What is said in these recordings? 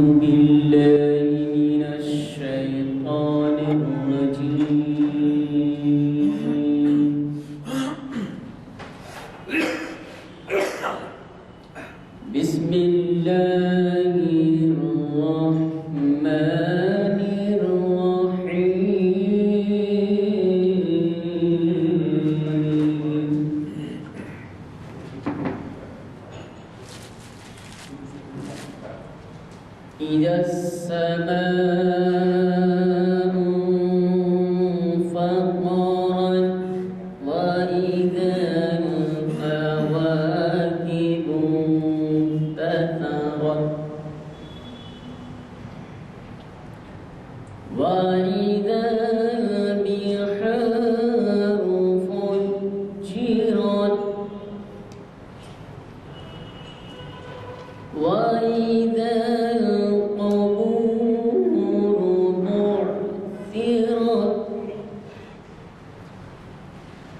بالله من الشيطان الرجيم بسم الله الرحمن الرحيم إذا السماء انفطرت وإذا الكواكب انتثرت وإذا البحار فجرت وإذا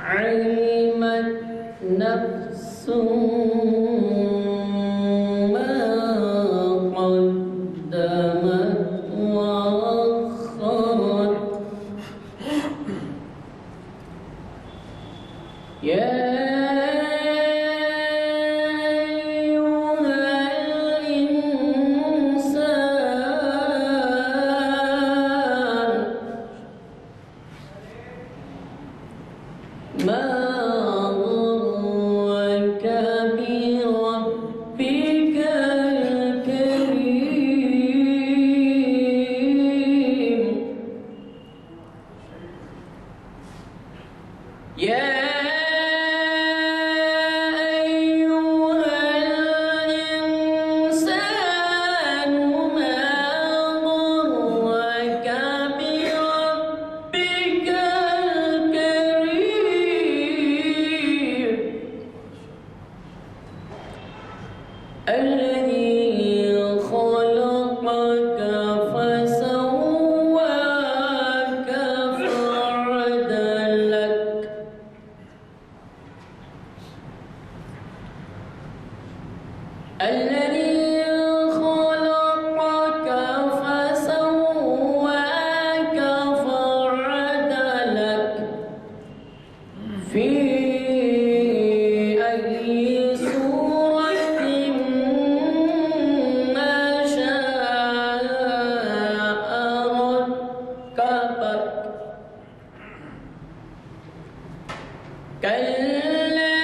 علمت نفس ما قدمت وأخرت يا أيها الإنسان ما غرك بربك الكريم يا أيها الإنسان ما غرك بربك الكريم الذي خلقك فسواك فعدلك الذي خلقك فسواك فعدلك في أي صورة ما شاء ركبك كلا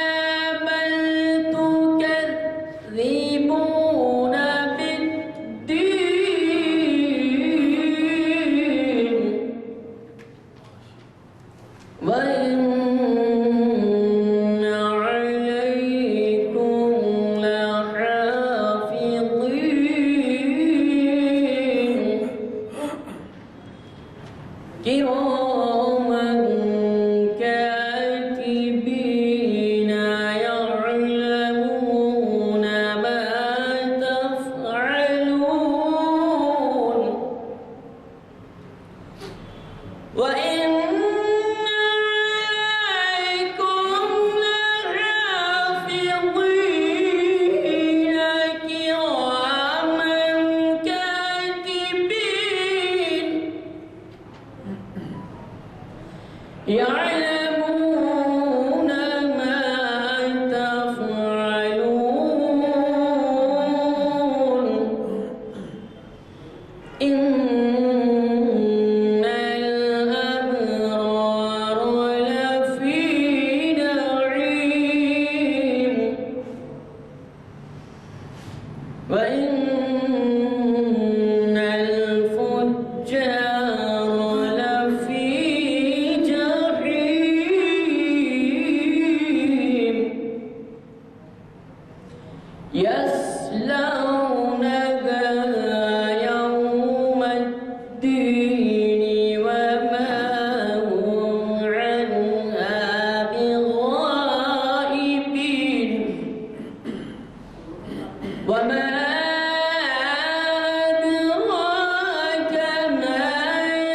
بل تكذبون بالدين وإن عليكم لحافظين كراما كاتبين يعلمون ما تفعلون وإن عليكم لحافظين كراما كاتبين يعلمون ما تفعلون إن الأبرار لفي نعيم وإن الفجار لفي جحيم يصلونها يوم الدين وما هم عنها بغائبين وما أدراك ما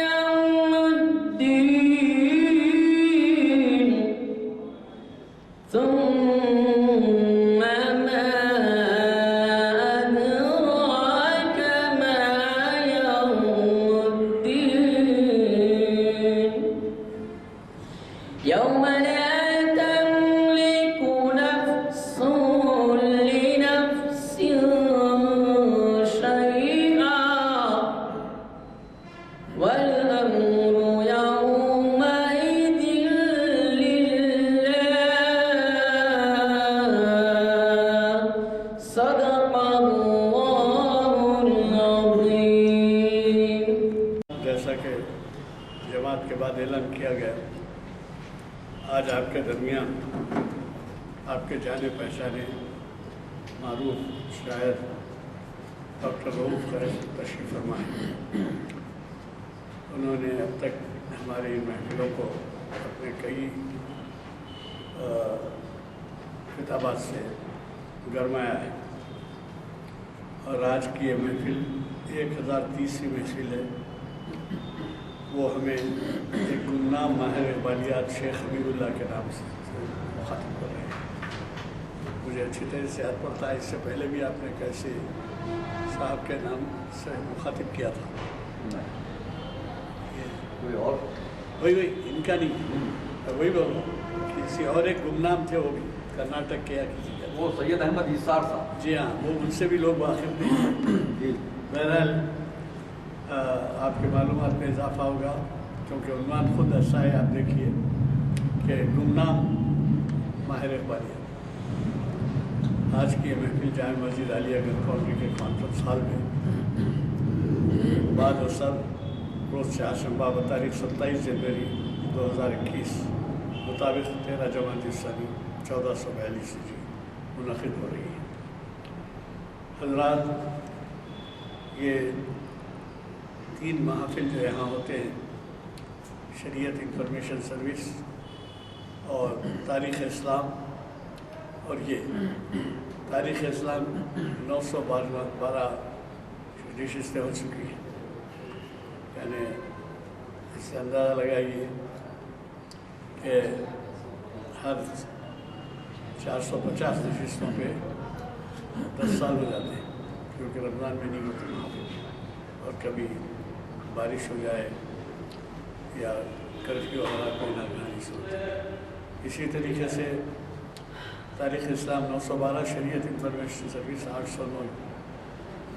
يوم الدين ثم ما اعلان کیا گیا، آج آپ کے درمیان آپ کے جانے پہچانے معروف شاعر ڈاکٹر رؤف قریشی تشریف فرما ہے۔ انہوں نے اب تک ہماری ان محفلوں کو اپنے کئی خطابات سے گرمایا ہے، اور آج کی یہ محفل 1030ویں محفل ہے۔ وہ ہمیں ایک گمنام ماہر اقبالیات شیخ حبیب اللہ کے نام سے مخاطب کر رہے ہیں۔ مجھے اچھی طرح سے یاد پڑتا ہے، اس سے پہلے بھی آپ نے کیسے صاحب کے نام سے مخاطب کیا تھا؟ کوئی اور وہی ان کا نہیں، وہی بول رہا ہوں، کسی اور ایک گمنام تھے، وہ بھی کرناٹک کے یا کسی کا، وہ سید احمد ایسار صاحب۔ جی ہاں، وہ ان سے بھی لوگ واقف نہیں ہیں۔ بہرحال آپ کے معلومات میں اضافہ ہوگا، کیونکہ عنوان خود ایسا ہے، آپ دیکھیے کہ گمنام ماہر اقبالیات۔ آج کی یہ محفل جامع مسجد عالیہ گنج کالونی کے کانفرنس ہال میں بعد اثر روز چہارشنبہ بتاریخ 27 جنوری 2021 مطابق 13 جمادی الثانی 1442 منعقد ہو رہی ہے۔ حضرات، یہ 3 محافل جو یہاں ہوتے ہیں، شریعت انفارمیشن سروس اور تاریخ اسلام، اور یہ تاریخ اسلام 912 نشستیں ہو چکی ہیں، یعنی اس سے اندازہ لگائیے کہ ہر 450 نشستوں پہ 10 سال ہو جاتے ہیں، کیونکہ رمضان میں نہیں ہوتی محافل، اور کبھی بارش ہو جائے یا کرفیو وغیرہ کوئی ناگہانی صورت ہے۔ اسی طریقے سے تاریخ اسلام 912 شریعت انفارمیشن سروس 809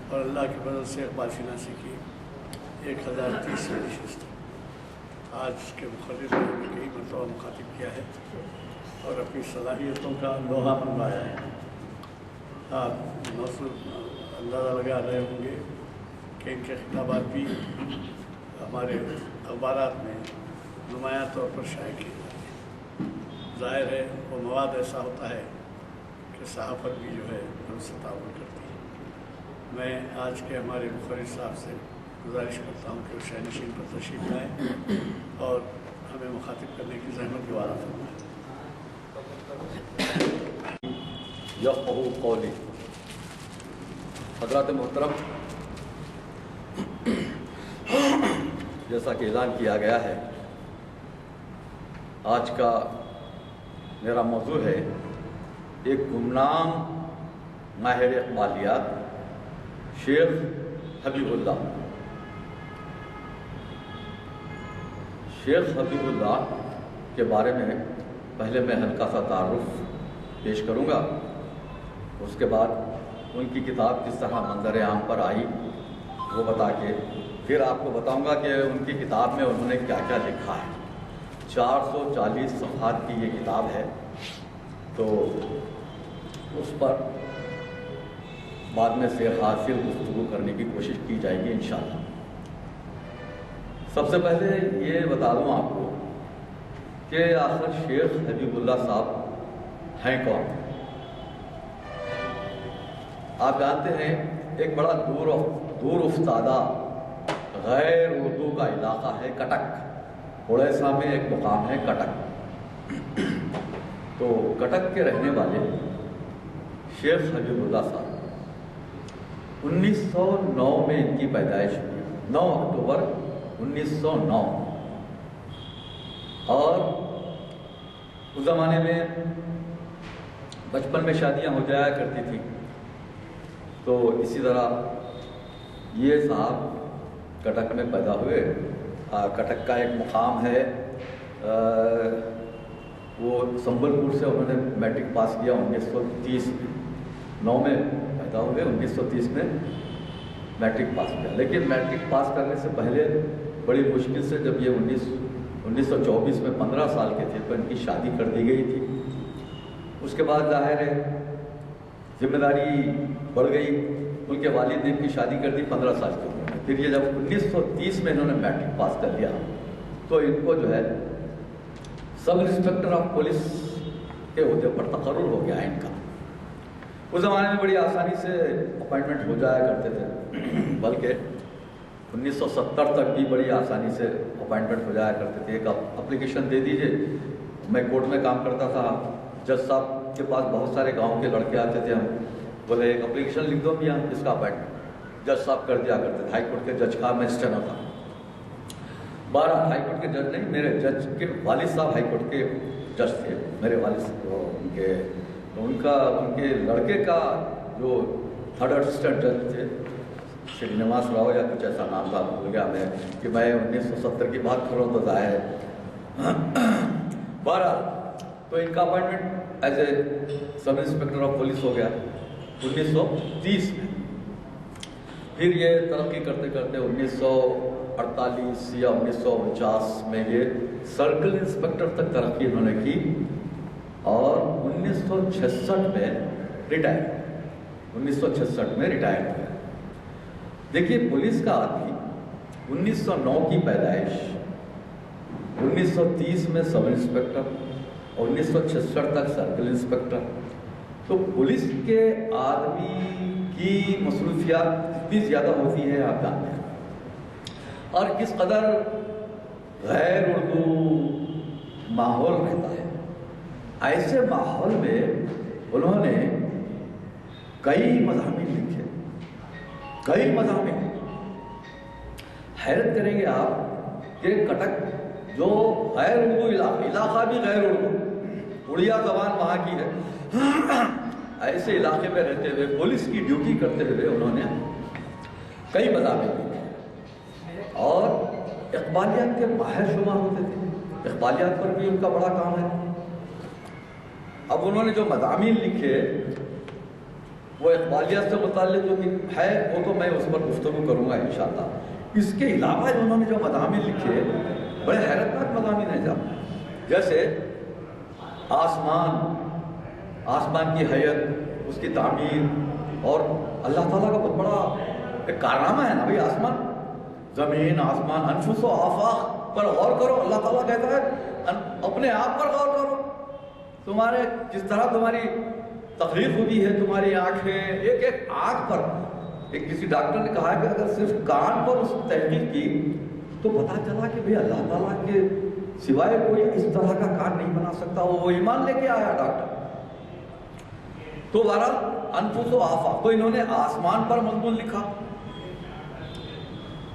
اور اللہ کے فضل سے اقبال شناسی کی 1030ویں نشست۔ آج کے مخرر نے ہمیں کئی مرتبہ مخاطب کیا ہے اور اپنی صلاحیتوں کا لوہا منوایا ہے۔ آپ اندازہ لگا رہے ہوں گے کہ ان کے خطابات بھی ہمارے اخبارات میں نمایاں طور پر شائع کیے جاتے ہیں۔ ظاہر ہے وہ مواد ایسا ہوتا ہے کہ صحافت بھی جو ہے ہم سے تعاون کرتی ہے۔ میں آج کے ہمارے مخرر صاحب سے گزارش کرتا ہوں کہ وہ شاہ نشین پر تشریف لائیں اور ہمیں مخاطب کرنے کی زحمت گوارا فرمائیں۔ یفقہوا قولی۔ حضرات محترم، جیسا کہ اعلان کیا گیا ہے، آج کا میرا موضوع ہے ایک گمنام ماہر اقبالیات شیخ حبیب اللہ۔ شیخ حبیب اللہ کے بارے میں پہلے میں ہلکا سا تعارف پیش کروں گا، اس کے بعد ان کی کتاب کس طرح منظر عام پر آئی وہ بتا کے پھر آپ کو بتاؤں گا کہ ان کی کتاب میں انہوں نے کیا کیا لکھا ہے۔ 440 صفحات کی یہ کتاب ہے، تو اس پر بعد میں سے حاصل گفتگو کرنے کی کوشش کی جائے گی انشاءاللہ۔ سب سے پہلے یہ بتا دوں آپ کو کہ آخر شیخ حبیب اللہ صاحب ہیں کون؟ آپ جانتے ہیں ایک بڑا دور افتادہ غیر اردو کا علاقہ ہے کٹک، اڑیسہ میں ایک مقام ہے کٹک۔ تو کٹک کے رہنے والے شیخ حبیب اللہ صاحب 1909 میں ان کی پیدائش ہوئی، 9 اکتوبر 1909، اور اس زمانے میں بچپن میں شادیاں ہو جایا کرتی تھیں، تو اسی طرح یہ صاحب کٹک میں پیدا ہوئے۔ کٹک کا ایک مقام ہے، وہ سنبل پور سے انہوں نے میٹرک پاس کیا 1930 میں، 9 میں پیدا ہوئے، 1930 میں میٹرک پاس کیا، لیکن میٹرک پاس کرنے سے پہلے بڑی مشکل سے جب یہ 1924 میں 15 سال کے تھے تو ان کی شادی کر دی گئی تھی۔ اس کے بعد ظاہر ہے ذمہ داری بڑھ گئی، ان کے والد نے ان کی شادی کر دی 15 سال کی عمر میں۔ پھر یہ جب 1930 میں انہوں نے میٹرک پاس کر لیا تو ان کو جو ہے سب انسپکٹر آف پولیس کے عہدے پر تقرر ہو گیا ہے ان کا۔ اس زمانے میں بڑی آسانی سے اپائنٹمنٹ ہو جایا کرتے تھے، بلکہ 1970 تک بھی بڑی آسانی سے اپائنٹمنٹ ہو جایا کرتے تھے۔ ایک اپلیکیشن دے دیجئے، میں کورٹ میں کام کرتا تھا، جج صاحب کے پاس بہت سارے گاؤں کے لڑکے آتے تھے، ہم بولے ایک اپلیکیشن لکھ دو میاں اس کا اپائنٹمنٹ، جج صاحب کر دیا کرتے تھے۔ ہائی کورٹ کے جج کا میں اسٹینو تھا، 12 ہائی کورٹ کے جج نہیں، میرے جج کے والد صاحب ہائی کورٹ کے جج تھے، میرے والد صاحب ان کے لڑکے کا جو 3rd اسسٹنٹ جج تھے، شری نواس راؤ یا کچھ ایسا نام تھا، بھول گیا میں، کہ میں 1970 کی بات کر رہا ہوں تو ظاہر ہے 12۔ تو ان کا appointment as a sub inspector of police ہو گیا 1930 میں۔ پھر یہ ترقی کرتے کرتے 1948 یا 1949 میں یہ سرکل انسپکٹر تک ترقی انہوں نے کی، اور 1966 میں ریٹائر، 1966 میں ریٹائر ہوا۔ دیکھیے پولیس کا آدمی 1909 کی پیدائش، 1930 میں سب انسپکٹر، 1966 تک سرکل انسپکٹر، تو پولیس کے آدمی کی مصروفیات کتنی زیادہ ہوتی ہے آپ جانتے ہیں، اور کس قدر غیر اردو ماحول رہتا ہے۔ ایسے ماحول میں انہوں نے کئی مضامین لکھے، کئی مضامین۔ حیرت کریں گے آپ کہ کٹک جو غیر اردو علاقہ بھی غیر اردو، اڑیا زبان وہاں کی ہے، ایسے علاقے میں رہتے ہوئے پولیس کی ڈیوٹی کرتے ہوئے انہوں نے کئی مضامین لکھے، اور اقبالیات کے ماہر شمار ہوتے تھے، اقبالیات پر بھی ان کا بڑا کام ہے۔ اب انہوں نے جو مضامین لکھے وہ اقبالیات سے متعلق جو ہے وہ تو میں اس پر گفتگو کروں گا انشاءاللہ۔ اس کے علاوہ انہوں نے جو مضامین لکھے بڑے حیرتناک مضامین ہیں، جیسے آسمان کی حیت، اس کی تعمیر، اور اللہ تعالیٰ کا بہت بڑا ایک کارنامہ ہے نا بھائی، آسمان، زمین، آسمان، انفس و آفاق پر غور کرو۔ اللہ تعالیٰ کہتا ہے اپنے آپ پر غور کرو، تمہارے جس طرح تمہاری تخلیق ہوئی ہے، تمہاری آنکھیں، ایک ایک آنکھ پر، ایک کسی ڈاکٹر نے کہا کہ اگر صرف کان پر اس تحقیق کی تو پتا چلا کہ بھئی اللہ تعالیٰ کے سوائے کوئی اس طرح کا کان نہیں بنا سکتا، وہ ایمان لے کے آیا ڈاکٹر۔ تو بہرحال انفس و آفاق، تو انہوں نے آسمان پر مضمون لکھا،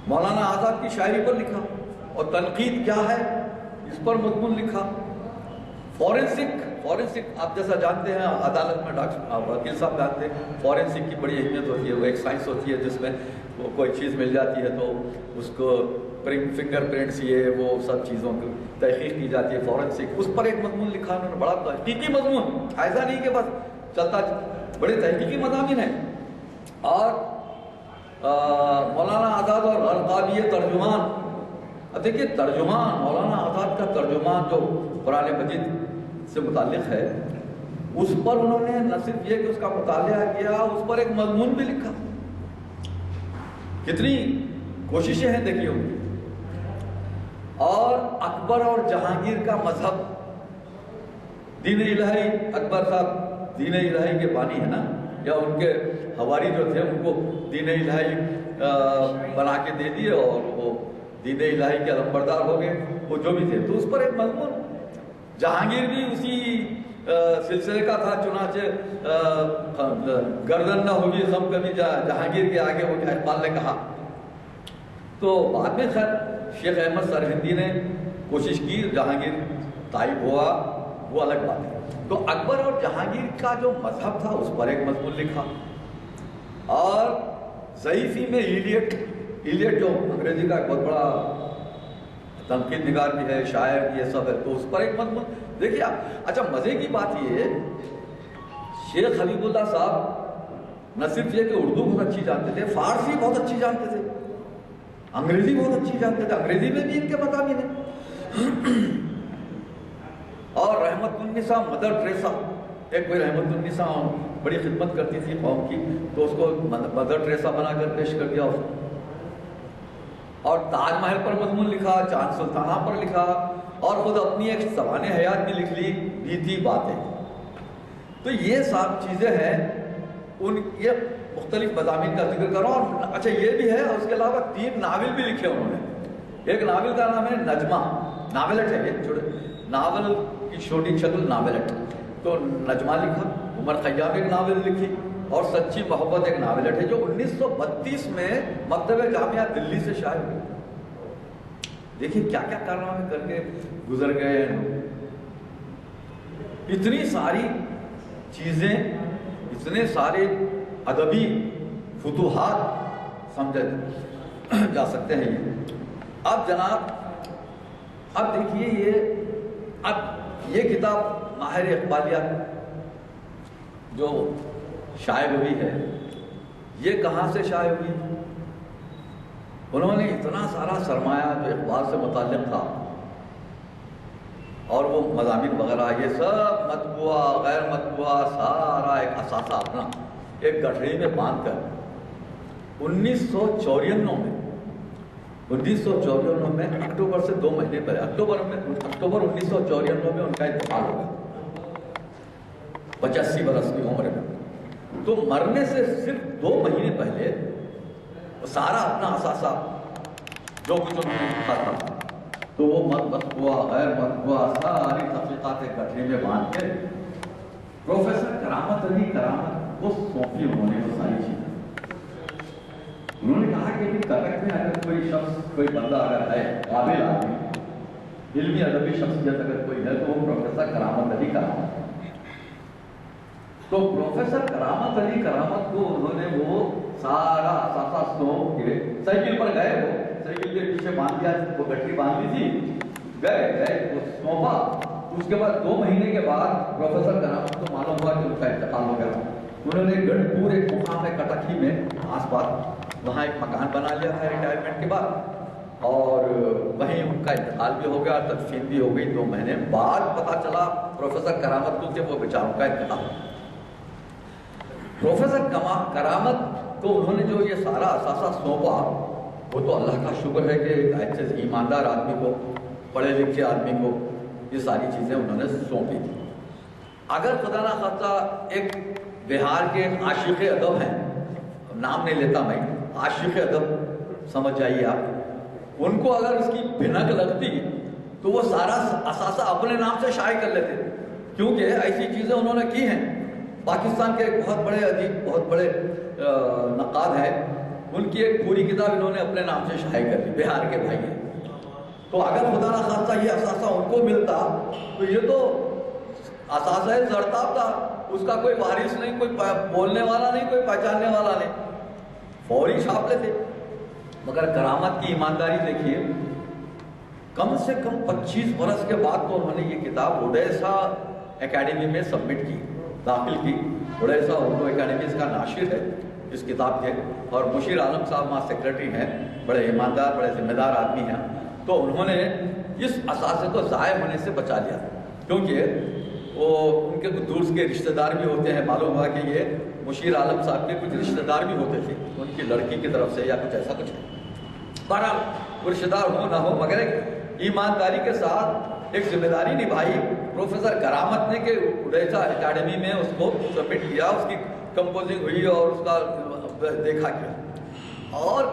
مولانا آزاد کی شاعری پر لکھا، اور تنقید کیا ہے اس پر مضمون لکھا۔ فورنسک آپ جیسا جانتے ہیں، عدالت میں ڈاکٹر وکیل صاحب جانتے ہیں، فورنسک کی بڑی اہمیت ہوتی ہے، وہ ایک سائنس ہوتی ہے جس میں وہ کوئی چیز مل جاتی ہے تو اس کو فنگر پرنٹس، یہ وہ سب چیزوں کی تحقیق کی جاتی ہے، فورنسک۔ اس پر ایک مضمون لکھا انہوں نے، بڑا تحقیقی مضمون، ایسا نہیں کہ بس چلتا، بڑے تحقیقی مضامین ہیں۔ اور مولانا آزاد اور غرقابی ترجمان، اب دیکھیے ترجمان، مولانا آزاد کا ترجمان جو قرآن مجید سے متعلق ہے، اس پر انہوں نے نہ صرف یہ کہ اس کا مطالعہ کیا، اس پر ایک مضمون بھی لکھا۔ کتنی کوششیں ہیں دیکھیے۔ اور اکبر اور جہانگیر کا مذہب، دین الہی، اکبر صاحب دین الہی کے بانی ہے نا، یا ان کے حواری جو تھے ان کو دین الہی بنا کے دے دیے، اور وہ دین الہی کے علمبردار ہو گئے، وہ جو بھی تھے۔ تو اس پر ایک مضمون، جہانگیر بھی اسی سلسلے کا تھا، چنانچہ گردن نہ ہوگی غم کبھی جہانگیر کے آگے، وہ اقبال نے کہا۔ تو بعد میں خیر شیخ احمد سرہندی نے کوشش کی، جہانگیر طائب ہوا، وہ الگ بات ہے۔ تو اکبر اور جہانگیر کا جو مذہب تھا اس پر ایک مضمون لکھا، اور ضعیفی میں ایلیٹ جو انگریزی کا ایک بہت بڑا تنقید نگار بھی ہے، شاعر بھی ہے، سب ہے، تو اس پر ایک مضمون دیکھیے آپ۔ اچھا مزے کی بات یہ ہے، شیخ حبیب اللہ صاحب نہ صرف یہ کہ اردو بہت اچھی جانتے تھے، فارسی بہت اچھی جانتے تھے، انگریزی بہت اچھی جانتے تھے، انگریزی میں بھی ان کے مضامین ہیں۔ اور رحمت النساء مدر ٹریسا، ایک کوئی رحمت النساء بڑی خدمت کرتی تھی قوم کی، تو اس کو مدر ٹریسا بنا کر پیش کر دیا۔ اور تاج محل پر مضمون لکھا، چاند سلطانہ پر لکھا، اور خود اپنی ایک سوانح حیات بھی لکھ لی، بیتی باتیں۔ تو یہ سب چیزیں ہیں، ان یہ مختلف مضامین کا ذکر کرو۔ اور اچھا یہ بھی ہے، اس کے علاوہ 3 ناول بھی لکھے انہوں نے۔ ایک ناول کا نام ہے نجمہ، ناولٹ ہے یہ، چھوٹے ناول کی چھوٹی شکل ناولٹ، تو نجمہ لکھا۔ عمر خیام ایک ناول لکھی، اور سچی محبت ایک ناولٹ ہے جو 1932 میں مکتبہ جامعہ دلی سے شائع ہوئی۔ دیکھیے کیا کیا کارنامے کر کے گزر گئے ہیں، اتنی ساری چیزیں، اتنے سارے ادبی فتوحات سمجھے جا سکتے ہیں یہ۔ اب جناب، اب دیکھیے یہ کتاب ماہر اقبالیہ جو شائع ہوئی ہے، یہ کہاں سے شائع ہوئی؟ انہوں نے اتنا سارا سرمایہ جو اقبال سے متعلق تھا اور وہ مضامین وغیرہ، یہ سب مطبوعہ غیر مطبوعہ سارا ایک اثاثہ اپنا ایک گٹھڑی میں باندھ کر 1954 میں اکتوبر سے 2 مہینے پہلے، اکتوبر 1954 میں ان کا انتقال ہو گیا، 85 برس کی عمر میں۔ تو مرنے سے صرف 2 مہینے پہلے سارا اپنا اثاثہ جو کچھ انہوں نے لکھا تھا، تو وہ مطبوعہ غیر مطبوعہ ساری تحقیقات ایک گٹھڑی میں باندھ کے پروفیسر کرامت علی کرامت کو سونپی انہوں نے وہ ساری چیزیں۔ انہوں نے کہا کہ کرک میں اگر کوئی شخص، کوئی بندہ اگر ہے قابل آدمی، علمی ادبی شخصیت اگر کوئی ہے تو وہ پروفیسر کرامت علی کرامت ہے۔ تو پروفیسر کرامت علی کرامت کو انہوں نے وہ سارا اثاثہ سونپ کے سائیکل پر گئے، وہ سائیکل کے پیچھے باندھ دیا، وہ گٹھڑی باندھ لی تھی، گئے وہ سونپا۔ اس کے بعد 2 مہینے کے بعد پروفیسر کرامت کو معلوم ہوا کہ ان کا انتقال ہو گیا۔ انہوں نے گڑھپور ایک مقام ہے کٹکی میں آس پاس، وہاں ایک مکان بنا لیا تھا ریٹائرمنٹ کے بعد، اور وہیں ان کا انتقال بھی ہو گیا، تدفین بھی ہو گئی۔ 2 مہینے بعد پتہ چلا پروفیسر کرامت کو کہ وہ بیچاروں کا انتقال۔ پروفیسر کرامت کو انہوں نے جو یہ سارا اثاثہ سونپا، وہ تو اللہ کا شکر ہے کہ ایک ایسے ایماندار آدمی کو، پڑھے لکھے آدمی کو یہ ساری چیزیں انہوں نے سونپی تھی۔ اگر خدا نہ خواستہ ایک بہار کے عاشق ادب ہیں، نام نہیں لیتا میں، عاشق ادب سمجھ جائیے آپ، ان کو اگر اس کی بھنک لگتی تو وہ سارا اثاثہ اپنے نام سے شائع کر لیتے، کیونکہ ایسی چیزیں انہوں نے کی ہیں۔ پاکستان کے ایک بہت بڑے ادیب، بہت بڑے نقاد ہیں، ان کی ایک پوری کتاب انہوں نے اپنے نام سے شائع کر لی، بہار کے بھائی ہیں۔ تو اگر خدا نہ خواستہ یہ اثاثہ ان کو ملتا تو یہ تو اثاثہ زرتاب تھا، اس کا کوئی وارث نہیں، کوئی بولنے والا نہیں، کوئی پہچاننے والا نہیں، فوری چھاپ لیتے۔ مگر کرامت کی ایمانداری دیکھیے، کم سے کم 25 برس کے بعد تو انہوں نے یہ کتاب اوڈیسا اکیڈمی میں سبمٹ کی، داخل کی۔ اوڈیسا اردو اکیڈمی اس کا ناشر ہے اس کتاب کے، اور مشیر عالم صاحب وہاں سیکرٹری ہیں، بڑے ایماندار، بڑے ذمہ دار آدمی ہیں۔ تو انہوں نے اس اثاثے کو ضائع ہونے سے بچا لیا، کیونکہ وہ ان کے کچھ دور کے رشتہ دار بھی ہوتے ہیں، معلوم ہوا کہ یہ مشیر عالم صاحب کے کچھ رشتہ دار بھی ہوتے تھے ان کی لڑکی کی طرف سے، یا کچھ ایسا کچھ ہے۔ بہرحال وہ رشتہ دار ہو نہ ہو، مگر ایک ایمانداری کے ساتھ ایک ذمہ داری نبھائی پروفیسر کرامت نے کہ اوڈیسا اکیڈمی میں اس کو سبمٹ کیا، اس کی کمپوزنگ ہوئی اور اس کا دیکھا گیا۔ اور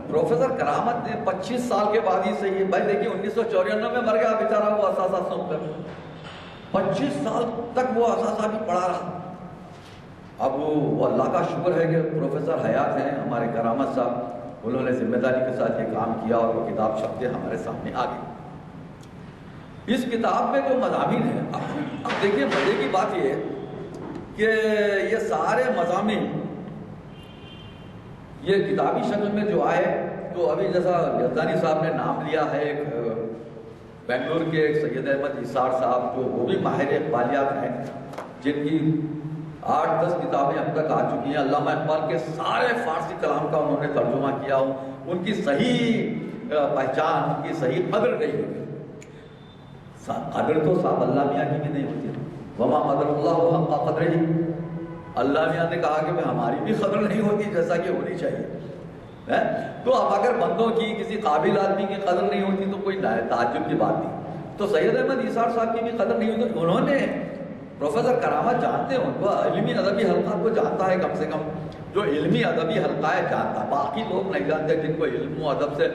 پروفیسر کرامت نے 25 سال کے بعد ہی صحیح، بھائی دیکھیے 1954 میں مر گیا بیچارہ، وہ اثاثہ سونپ کر 25 سال تک وہ اثاثہ بھی پڑھا رہا۔ اب وہ اللہ کا شکر ہے کہ پروفیسر حیات ہیں ہمارے کرامت صاحب، انہوں نے ذمہ داری کے ساتھ یہ کام کیا اور وہ کتاب چھپتے ہمارے سامنے آ گئی۔ اس کتاب میں جو مضامین ہیں، اب دیکھیے مزے کی بات یہ ہے کہ یہ سارے مضامین یہ کتابی شکل میں جو آئے، تو ابھی جیسا یزدانی صاحب نے نام لیا ہے، ایک بنگلور کے ایک سید احمد ایثار صاحب، جو وہ بھی ماہر اقبالیات ہیں، جن کی 8-10 کتابیں اب تک آ چکی ہیں۔ علامہ اقبال کے سارے فارسی کلام کا انہوں نے ترجمہ کیا ہو، ان کی صحیح پہچان، ان کی صحیح قدر نہیں ہوتی۔ قدر تو صاحب اللہ میاں کی بھی نہیں ہوتی، وما قدر اللہ حق قدرہ، ہی، اللہ میاں نے کہا کہ ہماری بھی قدر نہیں ہوتی جیسا کہ ہونی چاہیے۔ تو اب پروفیسر کرامت نے 25 سال کے بعد یہ صحیح کتاب لکھی، اور اس کو تو اب اگر بندوں کی کسی قابل آدمی کی قدر نہیں ہوتی تو کوئی تعجب کی بات نہیں. تو سید احمد ایثار صاحب کی بھی قدر نہیں ہوتی. انہوں نے پروفیسر کرامت جانتے ہیں ان کو, علمی ادبی حلقہ کو جانتا ہے, کم سے کم جو علمی ادبی حلقہ ہے جانتا. باقی لوگ نہیں جانتے, جن کو علم و ادب سے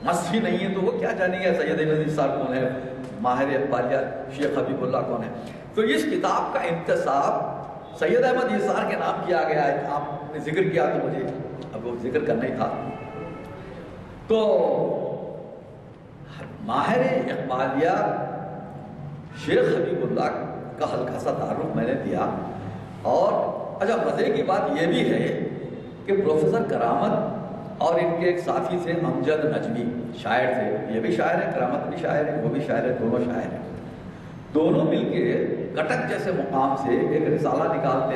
مس ہی نہیں ہے تو وہ کیا جانیں گے سید احمد ایثار کون ہے, ماہر اقبالیہ شیخ حبیب اللہ کون ہے. تو اس کتاب کا انتصاب سید احمد ایثار کے نام کیا گیا ہے. آپ نے ذکر کیا تو مجھے اب وہ ذکر کرنا ہی تھا. تو ماہر اقبالیہ شیخ حبیب اللہ کا ہلکا سا تعارف میں نے دیا. اور اچھا مزے کی بات یہ بھی ہے کہ پروفیسر کرامت اور ان کے ایک ساتھی تھے امجد نجمی, شاعر تھے. یہ بھی شاعر ہے, کرامت بھی شاعر ہے, وہ بھی شاعر ہے, دونوں شاعر ہیں. دونوں مل کے کٹک جیسے مقام سے ایک رسالہ نکالتے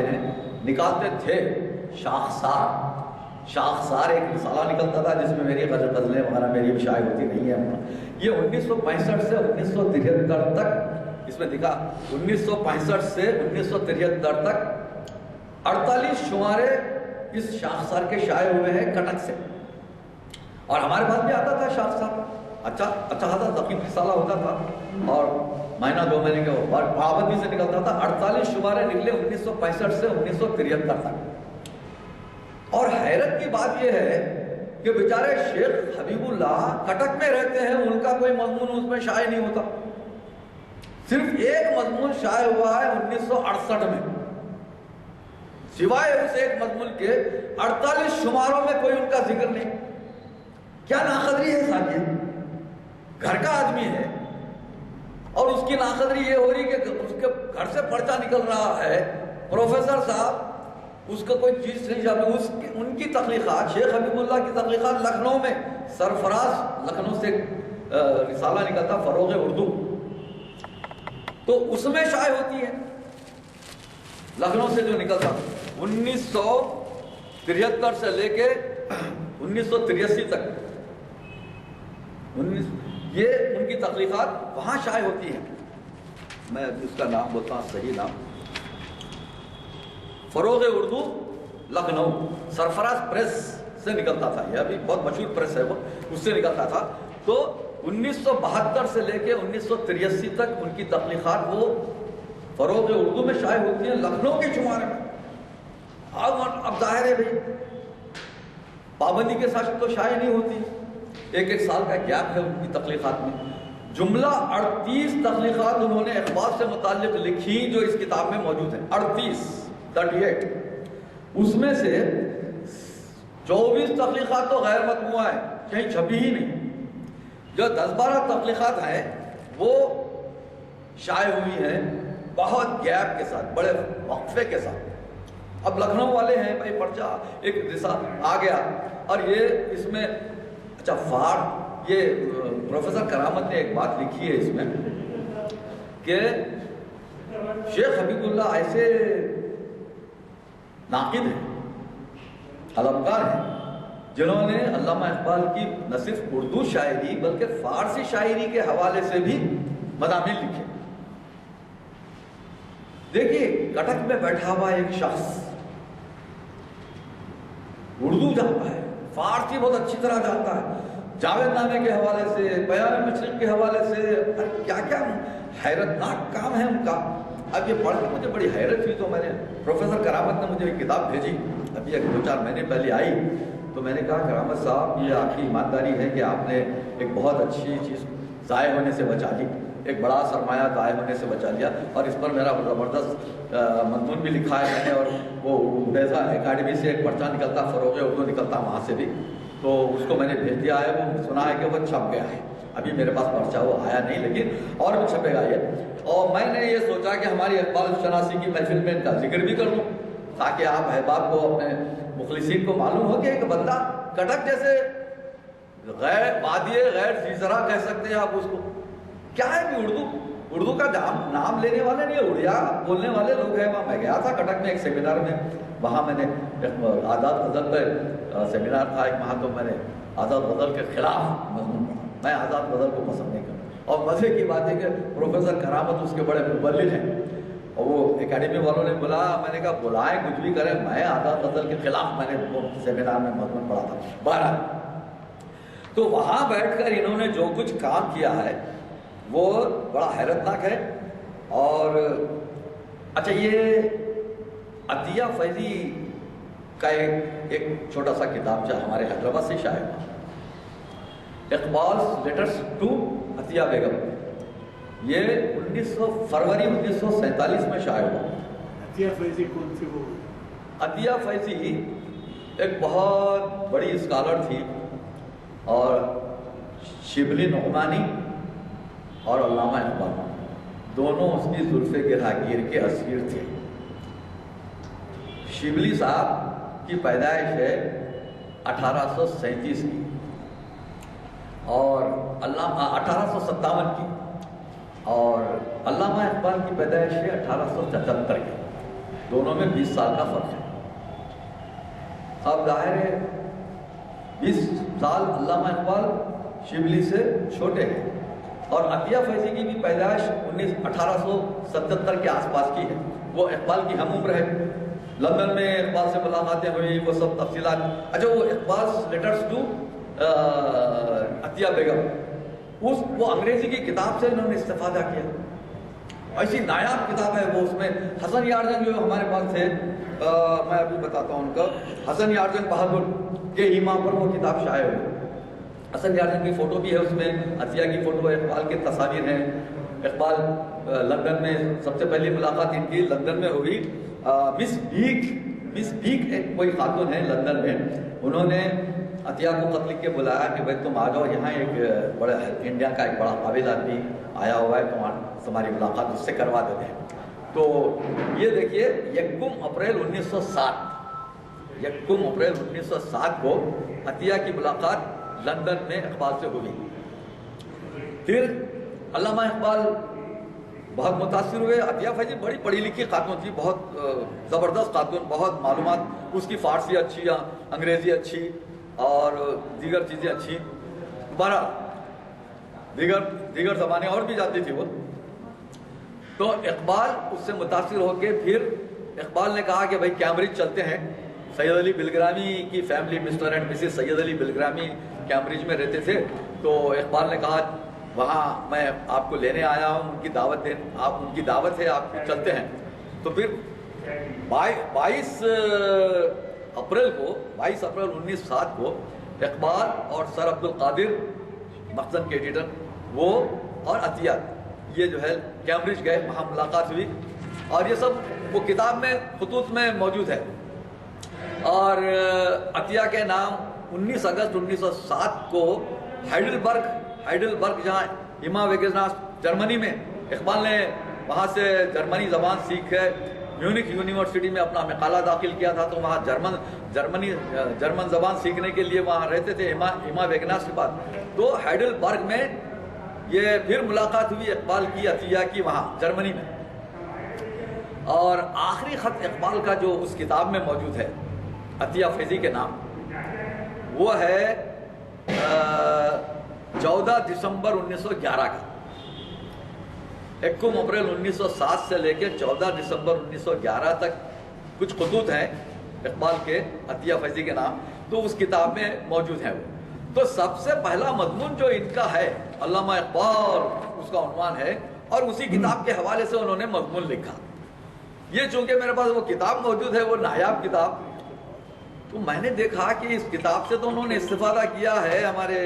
تھے. شاخسار ایک رسالہ نکلتا تھا جس میں میری غزلیں وغیرہ میری بھی شائع ہوتی نہیں ہے. یہ 1965 سے 1973 تک, اس میں دکھا 1965 سے 1973 تک 48 شمارے اس شاخسار کے شائع ہوئے ہیں کٹک سے. اور ہمارے پاس بھی آتا تھا شاخسار, اچھا خاصا تقریب رسالہ ہوتا تھا اور مہینہ 2 مہینے کے پابندی سے نکلتا تھا. 48 شمارے نکلے 1965 سے 1973 تک. اور حیرت کی بات یہ ہے کہ بیچارے شیخ حبیب اللہ کٹک میں رہتے ہیں, ان کا کوئی مضمون اس میں شائع نہیں ہوتا. صرف ایک مضمون شائع ہوا ہے 1968 میں, سوائے اس ایک مضمون کے 48 شماروں میں کوئی ان کا ذکر نہیں. کیا ناقدری ہے صاحب, یہ گھر کا آدمی ہے اور اس کی ناقدری یہ ہو رہی کہ اس کے گھر سے پرچہ نکل رہا ہے, پروفیسر صاحب اس کا کوئی چیز نہیں جانتے. ان کی تخلیقات, شیخ حبیب اللہ کی تخلیقات لکھنؤ میں, سرفراز لکھنؤ سے رسالہ نکلتا فروغ اردو, تو اس میں شائع ہوتی ہے لکھنؤ سے جو نکلتا 1973 سے لے کے 1983 تک. یہ ان کی تخلیقات وہاں شائع ہوتی ہیں. میں اس کا نام بولتا ہوں, صحیح نام فروغ اردو لکھنؤ, سرفراز پریس سے نکلتا تھا. یہ ابھی بہت مشہور پریس ہے, وہ اس سے نکلتا تھا. تو 1972 سے لے کے 1983 تک ان کی تخلیقات وہ فروغ اردو میں شائع ہوتی ہیں لکھنؤ کے شمارے میں. اب ظاہر ہے بھائی پابندی کے ساتھ تو شائع نہیں ہوتی, ایک سال کا گیپ ہے ان کی تخلیقات میں. جملہ 38 تخلیقات انہوں نے اخبار سے متعلق لکھی جو اس کتاب میں موجود ہیں. 38 اس میں سے 24 تخلیقات تو غیر مطبوعہ ہیں, کہیں چھپی ہی نہیں. جو 10-12 تخلیقات ہیں وہ شائع ہوئی ہیں بہت گیپ کے ساتھ, بڑے وقفے کے ساتھ. اب لکھنؤ والے ہیں بھائی, پرچہ ایک رسالہ آ گیا اور یہ اس میں اچھا فار یہ پروفیسر کرامت نے ایک بات لکھی ہے اس میں کہ شیخ حبیب اللہ ایسے ناقد ہیں, علمکار ہیں, جنہوں نے علامہ اقبال کی نہ صرف اردو شاعری بلکہ فارسی شاعری کے حوالے سے بھی مضامین لکھے. دیکھیے کٹک میں بیٹھا ہوا ایک شخص اردو جانتا ہے, فارسی بہت اچھی طرح جانتا ہے, جاوید نامے کے حوالے سے, بیان مشرق کے حوالے سے, کیا کیا حیرت ناک کام ہے ان کا. اب یہ پڑھ کے مجھے بڑی حیرت ہوئی تو میں نے, پروفیسر کرامت نے مجھے ایک کتاب بھیجی, ابھی 2-4 مہینے پہلے آئی, تو میں نے کہا کرامت صاحب یہ آپ کی ایمانداری ہے کہ آپ نے ایک بہت اچھی چیز ضائع ہونے سے بچا لی, ایک بڑا سرمایہ ضائع ہونے سے بچا لیا. اور اس پر میرا زبردست مضمون بھی لکھا ہے میں نے, اور وہ بیضا اکیڈمی سے ایک پرچہ نکلتا, فروغ اردو نکلتا وہاں سے بھی, تو اس کو میں نے بھیج دیا ہے. وہ سنا ہے کہ وہ چھپ گیا ہے, ابھی میرے پاس پرچہ وہ آیا نہیں, لیکن اور بھی چھپے گا یہ. اور میں نے یہ سوچا کہ ہماری اقبال شناسی کی محفل میں ان کا ذکر بھی کر دوں تاکہ آپ احباب کو, اپنے مخلصین کو معلوم ہو کہ ایک بندہ کٹک جیسے غیر وادی غیر زیزرا کہہ سکتے ہیں آپ اس کو, کیا ہے کہ اردو کا نام لینے والے نہیں, اڑیا بولنے والے لوگ ہیں. وہاں میں گیا تھا کٹک میں ایک سیمینار میں, وہاں میں نے آزاد غزل پہ سیمینار تھا ایک وہاں, تو میں نے آزاد غزل کے خلاف مضمون پڑھا. میں آزاد غزل کو پسند نہیں کرتا. اور مزے کی بات ہے کہ پروفیسر کرامت اس کے بڑے مبلغ ہیں. اور وہ اکیڈمی والوں نے بولا، میں نے کہا بلائیں کچھ بھی کریں، میں آزاد غزل کے خلاف میں نے وہ سیمینار میں مضمون پڑھا تھا 12۔ تو وہاں بیٹھ کر انہوں نے جو کچھ کام کیا ہے وہ بڑا حیرتناک ہے۔ اور اچھا، یہ عطیہ فیضی کا ایک چھوٹا سا کتاب جو ہمارے حیدرآباد سے شائع ہوا، اقبال's لیٹرز ٹو عطیہ بیگم، یہ فروری 1947 میں شائع ہوا۔ عطیہ فیضی کون تھی وہ؟ عطیہ فیضی ایک بہت بڑی اسکالر تھی، اور شبلی نعمانی اور علامہ اقبال دونوں اس کی زلف گراگیر کے اسیر تھے۔ شبلی صاحب کی پیدائش ہے 1837 کی، اور 1857 کی، اور علامہ اقبال کی پیدائش ہے 1874 کی۔ دونوں میں 20 سال کا فرق ہے۔ اب ظاہر ہے 20 سال علامہ اقبال شبلی سے چھوٹے ہیں، اور عطیہ فیضی کی بھی پیدائش 1877 کے آس پاس کی ہے۔ وہ اقبال کی ہم عمر ہے، لندن میں اقبال سے ملاقاتیں ہوئی، وہ سب تفصیلات۔ اچھا، وہ اقبال's لیٹرز ٹو عطیہ بیگم، وہ انگریزی کی کتاب سے انہوں نے استفادہ کیا، ایسی نایاب کتاب ہے وہ۔ اس میں حسن یارجن جو ہمارے پاس تھے، میں ابھی بتاتا ہوں ان کا، حسن یارجن بہادر کے ایما پر وہ کتاب شائع ہوئی۔ حسن یارجن کی فوٹو بھی ہے اس میں، عطیہ کی فوٹو ہے، اقبال کے تصاویر ہیں۔ اقبال لندن میں سب سے پہلی ملاقات ان کی لندن میں ہوئی۔ مس بیک ایک کوئی خاتون ہے لندن میں، انہوں نے عطیہ کو خط لکھ کے بلایا کہ بھائی تم آ جاؤ یہاں، ایک بڑا انڈیا کا ایک بڑا قابل آدمی آیا ہوا ہے، تمہاری ملاقات اس سے کروا دیتے ہیں۔ تو یہ دیکھیے، 1 اپریل 1907 کو عطیہ کی ملاقات لندن میں اقبال سے ہوئی۔ پھر علامہ اقبال بہت متاثر ہوئے۔ عطیہ فیضی بڑی پڑھی لکھی خاتون تھی، بہت زبردست خاتون، بہت معلومات، اس کی فارسی اچھی، انگریزی اچھی، اور دیگر چیزیں اچھی، بارہ دیگر زبانیں اور بھی جاتی تھی وہ۔ تو اقبال اس سے متاثر ہو کے پھر اقبال نے کہا کہ بھائی کیمبرج چلتے ہیں۔ سید علی بلگرامی کی family, mister and Mrs Syed Ali Bilgrami Cambridge میں رہتے تھے، تو اقبال نے کہا وہاں میں آپ کو لینے آیا ہوں، ان کی دعوت ان کی دعوت ہے، آپ کو چلتے ہیں۔ تو پھر 22 اپریل 1907 کو اقبال اور سر عبد القادر مخزن کے ایڈیٹر، وہ اور عطیہ، یہ جو ہے کیمبرج گئے، وہاں ملاقات ہوئی، اور یہ سب وہ کتاب میں خطوط میں موجود ہے۔ اور عطیہ کے نام 19 اگست 1907 کو ہائیڈلبرگ جہاں ایما ویگناس جرمنی میں، اقبال نے وہاں سے جرمنی زبان سیکھ ہے، میونک یونیورسٹی میں اپنا مقالہ داخل کیا تھا، تو وہاں جرمن زبان سیکھنے کے لیے وہاں رہتے تھے ایما ویگناس کے بعد۔ تو ہائیڈلبرگ میں یہ پھر ملاقات ہوئی اقبال کی عطیہ کی وہاں جرمنی میں۔ اور آخری خط اقبال کا جو اس کتاب میں موجود ہے عطیہ فیضی کے نام، وہ ہے 14 دسمبر 1911 کا۔ 1 اپریل 1907 سے لے کے 14 دسمبر 1911 تک کچھ خطوط ہیں اقبال کے عطیہ فیضی کے نام، تو اس کتاب میں موجود ہیں وہ۔ تو سب سے پہلا مضمون جو ان کا ہے علامہ اقبال، اس کا عنوان ہے، اور اسی کتاب کے حوالے سے انہوں نے مضمون لکھا۔ یہ چونکہ میرے پاس وہ کتاب موجود ہے، وہ نایاب کتاب، تو میں نے دیکھا کہ اس کتاب سے تو انہوں نے استفادہ کیا ہے ہمارے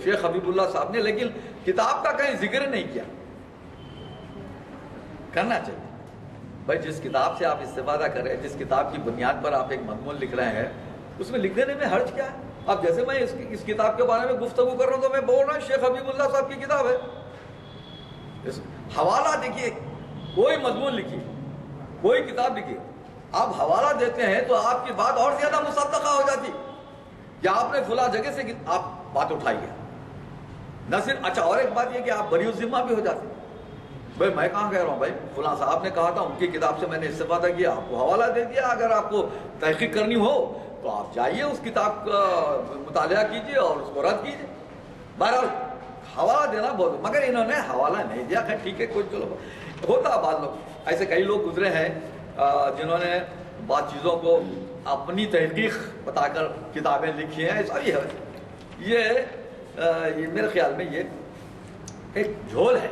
شیخ حبیب اللہ صاحب نے، لیکن کتاب کا کہیں ذکر نہیں کیا۔ کرنا چاہیے بھائی، جس کتاب سے آپ استفادہ کر رہے ہیں، جس کتاب کی بنیاد پر آپ ایک مضمون لکھ رہے ہیں، اس میں لکھ دینے میں حرج کیا ہے؟ اب جیسے میں اس کتاب کے بارے میں گفتگو کر رہا ہوں تو میں بول رہا ہوں شیخ حبیب اللہ صاحب کی کتاب ہے، حوالہ دیکھیے، کوئی مضمون لکھیے، کوئی کتاب لکھیے، آپ حوالہ دیتے ہیں تو آپ کی بات اور زیادہ مصدقہ ہو جاتی کہ آپ نے فلاں جگہ سے آپ بات اٹھائی ہے، نہ صرف۔ اچھا، اور ایک بات یہ کہ آپ بری الذمہ بھی ہو جاتے، بھائی میں کہاں کہہ رہا ہوں، بھائی فلاں صاحب نے کہا تھا، ان کی کتاب سے میں نے استفادہ کیا، آپ کو حوالہ دے دیا۔ اگر آپ کو تحقیق کرنی ہو تو آپ جائیے، اس کتاب کا مطالعہ کیجیے اور اس کو رد کیجیے۔ بہرحال حوالہ دینا بہت، مگر انہوں نے حوالہ نہیں دیا، خیر ٹھیک ہے، کوئی چلو ہوتا بعض لوگ ایسے کئی لوگ گزرے ہیں جنہوں نے بعض چیزوں کو اپنی تحقیق بتا کر کتابیں لکھی ہیں. ایسا بھی ہے. یہ میرے خیال میں یہ ایک جھول ہے.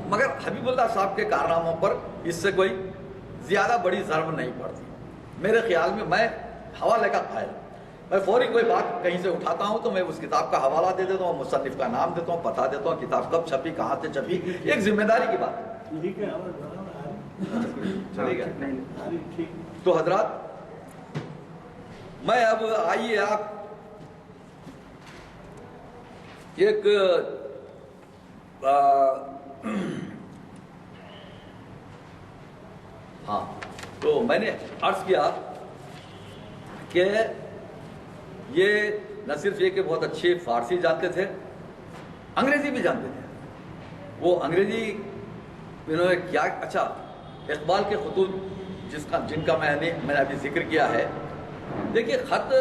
مگر حبیب اللہ صاحب کے کارناموں پر اس سے کوئی زیادہ بڑی ضرب نہیں پڑتی میرے خیال میں. میں حوالے کا قائل ہوں. میں فوری کوئی بات کہیں سے اٹھاتا ہوں تو میں اس کتاب کا حوالہ دے دیتا ہوں, مصنف کا نام دیتا ہوں, پتہ دیتا ہوں, کتاب کب چھپی, کہاں سے چھپی. ایک ذمہ داری کی بات ہے. تو حضرات, میں اب آئیے آپ ایک ہاں, تو میں نے عرض کیا کہ یہ نہ صرف یہ کہ بہت اچھی فارسی جانتے تھے, انگریزی بھی جانتے تھے. وہ انگریزی انہوں نے کیا, اچھا اقبال کے خطوط جن کا میں نے ابھی ذکر کیا ہے. دیکھیے, خط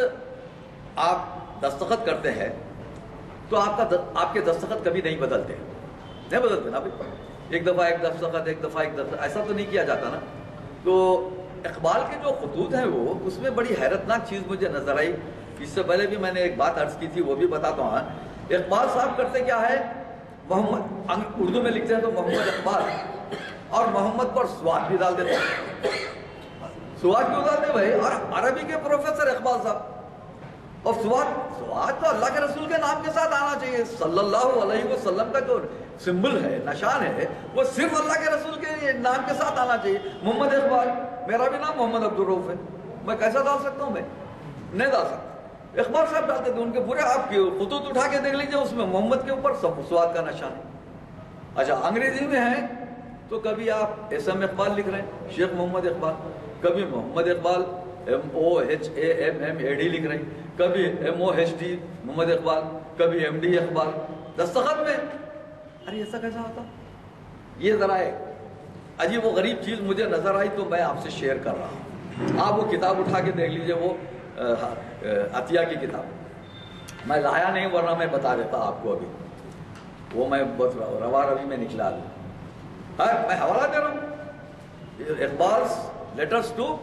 آپ دستخط کرتے ہیں تو آپ کے دستخط کبھی نہیں بدلتے نا بھائی. ایک دفعہ ایک دستخط ایسا تو نہیں کیا جاتا نا. تو اقبال کے جو خطوط ہیں وہ, اس میں بڑی حیرتناک چیز مجھے نظر آئی. اس سے پہلے بھی میں نے ایک بات عرض کی تھی, وہ بھی بتاتا ہوں. اقبال صاحب کرتے کیا ہے, محمد اردو میں لکھتے ہیں تو محمد اقبال, اور محمد پر سواد بھی ڈال دیتے ہیں. سواد کیوں ڈالتے بھائی؟ اور عربی کے پروفیسر اقبال صاحب, اور سواد تو اللہ کے رسول کے نام کے ساتھ آنا چاہیے. صلی اللہ علیہ وسلم کا جو سمبل ہے, نشان ہے, وہ صرف اللہ کے رسول کے نام کے ساتھ آنا چاہیے. محمد اقبال, میرا بھی نام محمد عبدالرؤف ہے, میں کیسا ڈال سکتا ہوں؟ میں نہیں ڈال سکتا. اقبال صاحب ڈالتے تھے, ان کے پورے آپ کے خطوط اٹھا کے دیکھ لیجیے, اس میں محمد کے اوپر سواد کا نشان ہے. اچھا, انگریزی میں ہے تو کبھی آپ ایس ایم اقبال لکھ رہے ہیں, شیخ محمد اقبال, کبھی محمد اقبال MOHAMMAD لکھ رہے ہیں, کبھی MOHD محمد اقبال, کبھی MD اقبال دستخط میں. ارے ایسا کیسا ہوتا؟ یہ ذرا ایک عجیب و غریب چیز مجھے نظر آئی تو میں آپ سے شیئر کر رہا ہوں. آپ وہ کتاب اٹھا کے دیکھ لیجئے, وہ عطیہ کی کتاب. میں لایا نہیں ورنہ میں بتا دیتا آپ کو ابھی, وہ میں بہت روا روی میں نکلا دوں. میں حوالہ دے رہا ہوں, اقبال's لیٹرز ٹو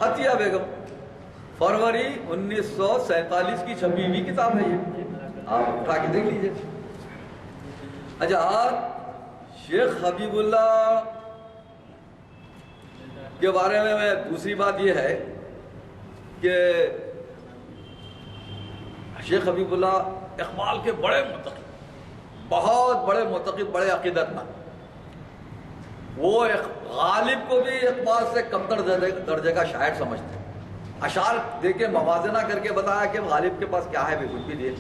عطیہ بیگم, فروری 1947 کی چھپی ہوئی کتاب ہے یہ, آپ اٹھا کے دیکھ لیجئے. اچھا, آپ شیخ حبیب اللہ کے بارے میں دوسری بات یہ ہے کہ شیخ حبیب اللہ اقبال کے بڑے متقد, بہت بڑے متقد, بڑے عقیدت مند. وہ غالب کو بھی اقبال سے کمتر درجے کا شاعر سمجھتے ہیں. اشعار دے کے موازنہ کر کے بتایا کہ غالب کے پاس کیا ہے, بھی کچھ بھی دے.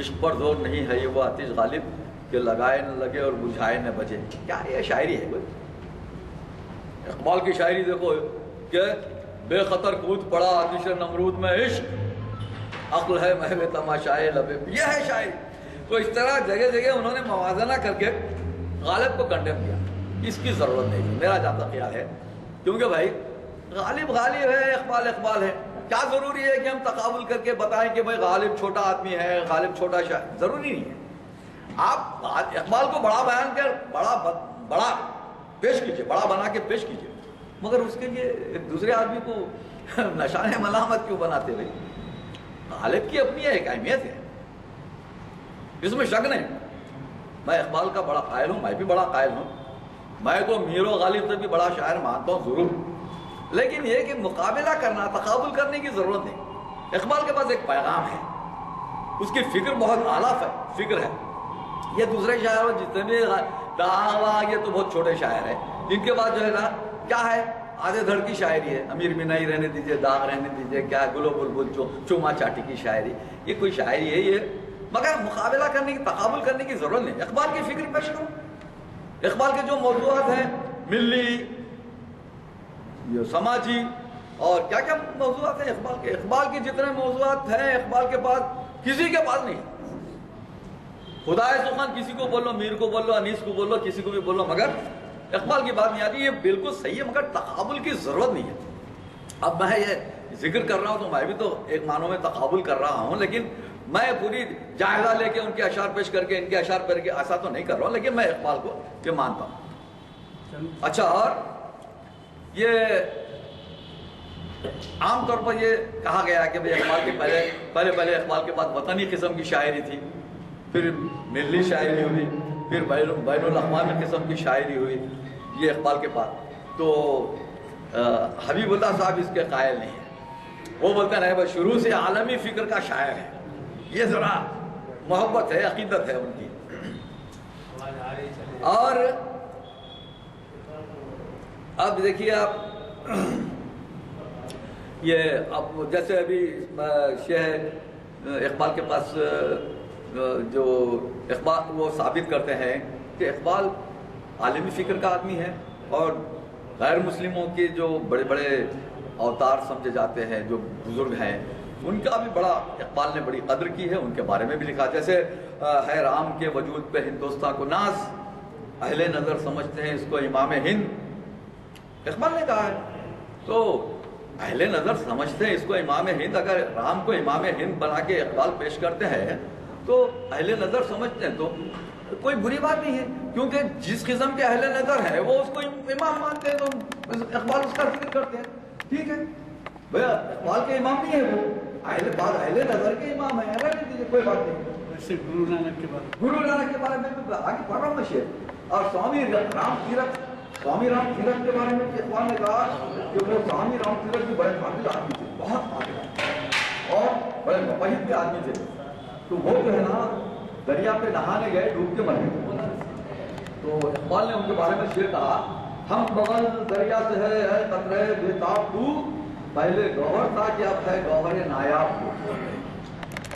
عشق پر زور نہیں ہے یہ وہ آتش غالب کہ لگائے نہ لگے اور بجھائے نہ بجے. کیا یہ شاعری ہے کوئی؟ اقبال کی شاعری دیکھو کہ بے خطر کود پڑا آتش نمرود میں عشق, عقل ہے محو تماشائے لبے, یہ ہے شاعری. تو اس طرح جگہ جگہ انہوں نے موازنہ کر کے غالب کو کنڈیم کیا. اس کی ضرورت نہیں ہے میرا جاتا خیال ہے, کیونکہ بھائی غالب غالب ہے, اقبال اقبال ہے. کیا ضروری ہے کہ ہم تقابل کر کے بتائیں کہ بھائی غالب چھوٹا آدمی ہے, غالب چھوٹا شاعر؟ ضروری نہیں ہے. آپ اقبال کو بڑا بیان کر بڑا پیش کیجئے, بڑا بنا کے پیش کیجئے, مگر اس کے لیے ایک دوسرے آدمی کو نشان ملامت کیوں بناتے بھائی؟ غالب کی اپنی ایک اہمیت ہے, اس میں شک نہیں. میں اقبال کا بڑا قائل ہوں, میں بھی بڑا قائل ہوں. میں تو میر و غالب سے بھی بڑا شاعر مانتا ہوں ضرور, لیکن یہ کہ مقابلہ کرنا, تقابل کرنے کی ضرورت نہیں. اقبال کے پاس ایک پیغام ہے, اس کی فکر بہت اعلیٰ فکر ہے. یہ دوسرے شاعر جتنے بھی یہ تو بہت چھوٹے شاعر ہیں, جن کے بعد جو ہے نا کیا ہے, آدھے دھڑ کی شاعری ہے, امیر بینائی رہنے دیجئے, داغ رہنے دیجئے, کیا گلو بلبل چوما چاٹی کی شاعری, یہ کوئی شاعری ہے یہ؟ مگر مقابلہ کرنے کی, تقابل کرنے کی ضرورت نہیں. اقبال کی فکر پیش کرو. اقبال کے جو موضوعات ہیں, ملی, سماجی اور کیا کیا موضوعات ہیں اقبال کے. اقبال کے جتنے موضوعات ہیں اقبال کے پاس کسی کے پاس نہیں. خدائے سخن کسی کو بولو, میر کو بولو, انیس کو بولو, کسی کو بھی بولو, مگر اقبال کی بات نہیں آتی. یہ بالکل صحیح ہے, مگر تقابل کی ضرورت نہیں ہے. اب میں یہ ذکر کر رہا ہوں تو میں بھی تو ایک معنوں میں تقابل کر رہا ہوں, لیکن میں پوری جائزہ لے کے ان کے اشعار پیش کر کے ان کے اشعار پڑھ کے ایسا تو نہیں کر رہا ہوں، لیکن میں اقبال کو یہ مانتا ہوں۔ اچھا، اور یہ عام طور پر یہ کہا گیا کہ اقبال کے پہلے اقبال کے بعد وطنی قسم کی شاعری تھی، پھر ملی شاعری ہوئی، پھر بین الاقوامی قسم کی شاعری ہوئی، یہ اقبال کے بعد۔ تو حبیب اللہ صاحب اس کے قائل نہیں ہیں، وہ بولتے ہیں بھائی شروع سے عالمی فکر کا شاعر ہے، یہ ذرا محبت ہے، عقیدت ہے ان کی۔ اور اب دیکھیے آپ یہ اب جیسے ابھی شیخ اقبال کے پاس جو اقبال وہ ثابت کرتے ہیں کہ اقبال عالمی فکر کا آدمی ہے، اور غیر مسلموں کے جو بڑے بڑے اوتار سمجھے جاتے ہیں، جو بزرگ ہیں، ان کا بھی بڑا اقبال نے بڑی قدر کی ہے، ان کے بارے میں بھی لکھا، جیسے ہے رام کے وجود پہ ہندوستان کو ناز، اہل نظر سمجھتے ہیں اس کو امام ہند، اقبال نے کہا ہے۔ تو اہل نظر سمجھتے ہیں اس کو امام ہند، اگر رام کو امام ہند بنا کے اقبال پیش کرتے ہیں تو اہل نظر سمجھتے ہیں تو کوئی بری بات نہیں ہے، کیونکہ جس قسم کے اہل نظر ہے وہ اس کو امام مانتے ہیں، تو اقبال اس کا ذکر کرتے ہیں، ٹھیک ہے بھیا، اقبال کے امام نہیں ہے وہ، اہل نظر کے امام ہیں، کوئی بات نہیں۔ ویسے گرو نانک کے بارے میں آگے پڑھ رہا ہوں میں شعر، اور سوامی رام تیرتھ کے بارے میں اقبال نے کہا کہ وہ سوامی رام تیرتھ بھی بڑے قابل آدمی تھے، بہت قابل اور بڑے مپاہد کے آدمی تھے، تو وہ جو ہے نا دریا پہ نہانے گئے، ڈوب کے مر گئے، تو اقبال نے ان کے بارے میں شعر کہا، ہم بغل دریا سے ہے قطرے بےتاب تو، پہلے گوہر تھا کہ اب ہے گوہر نایاب ہو۔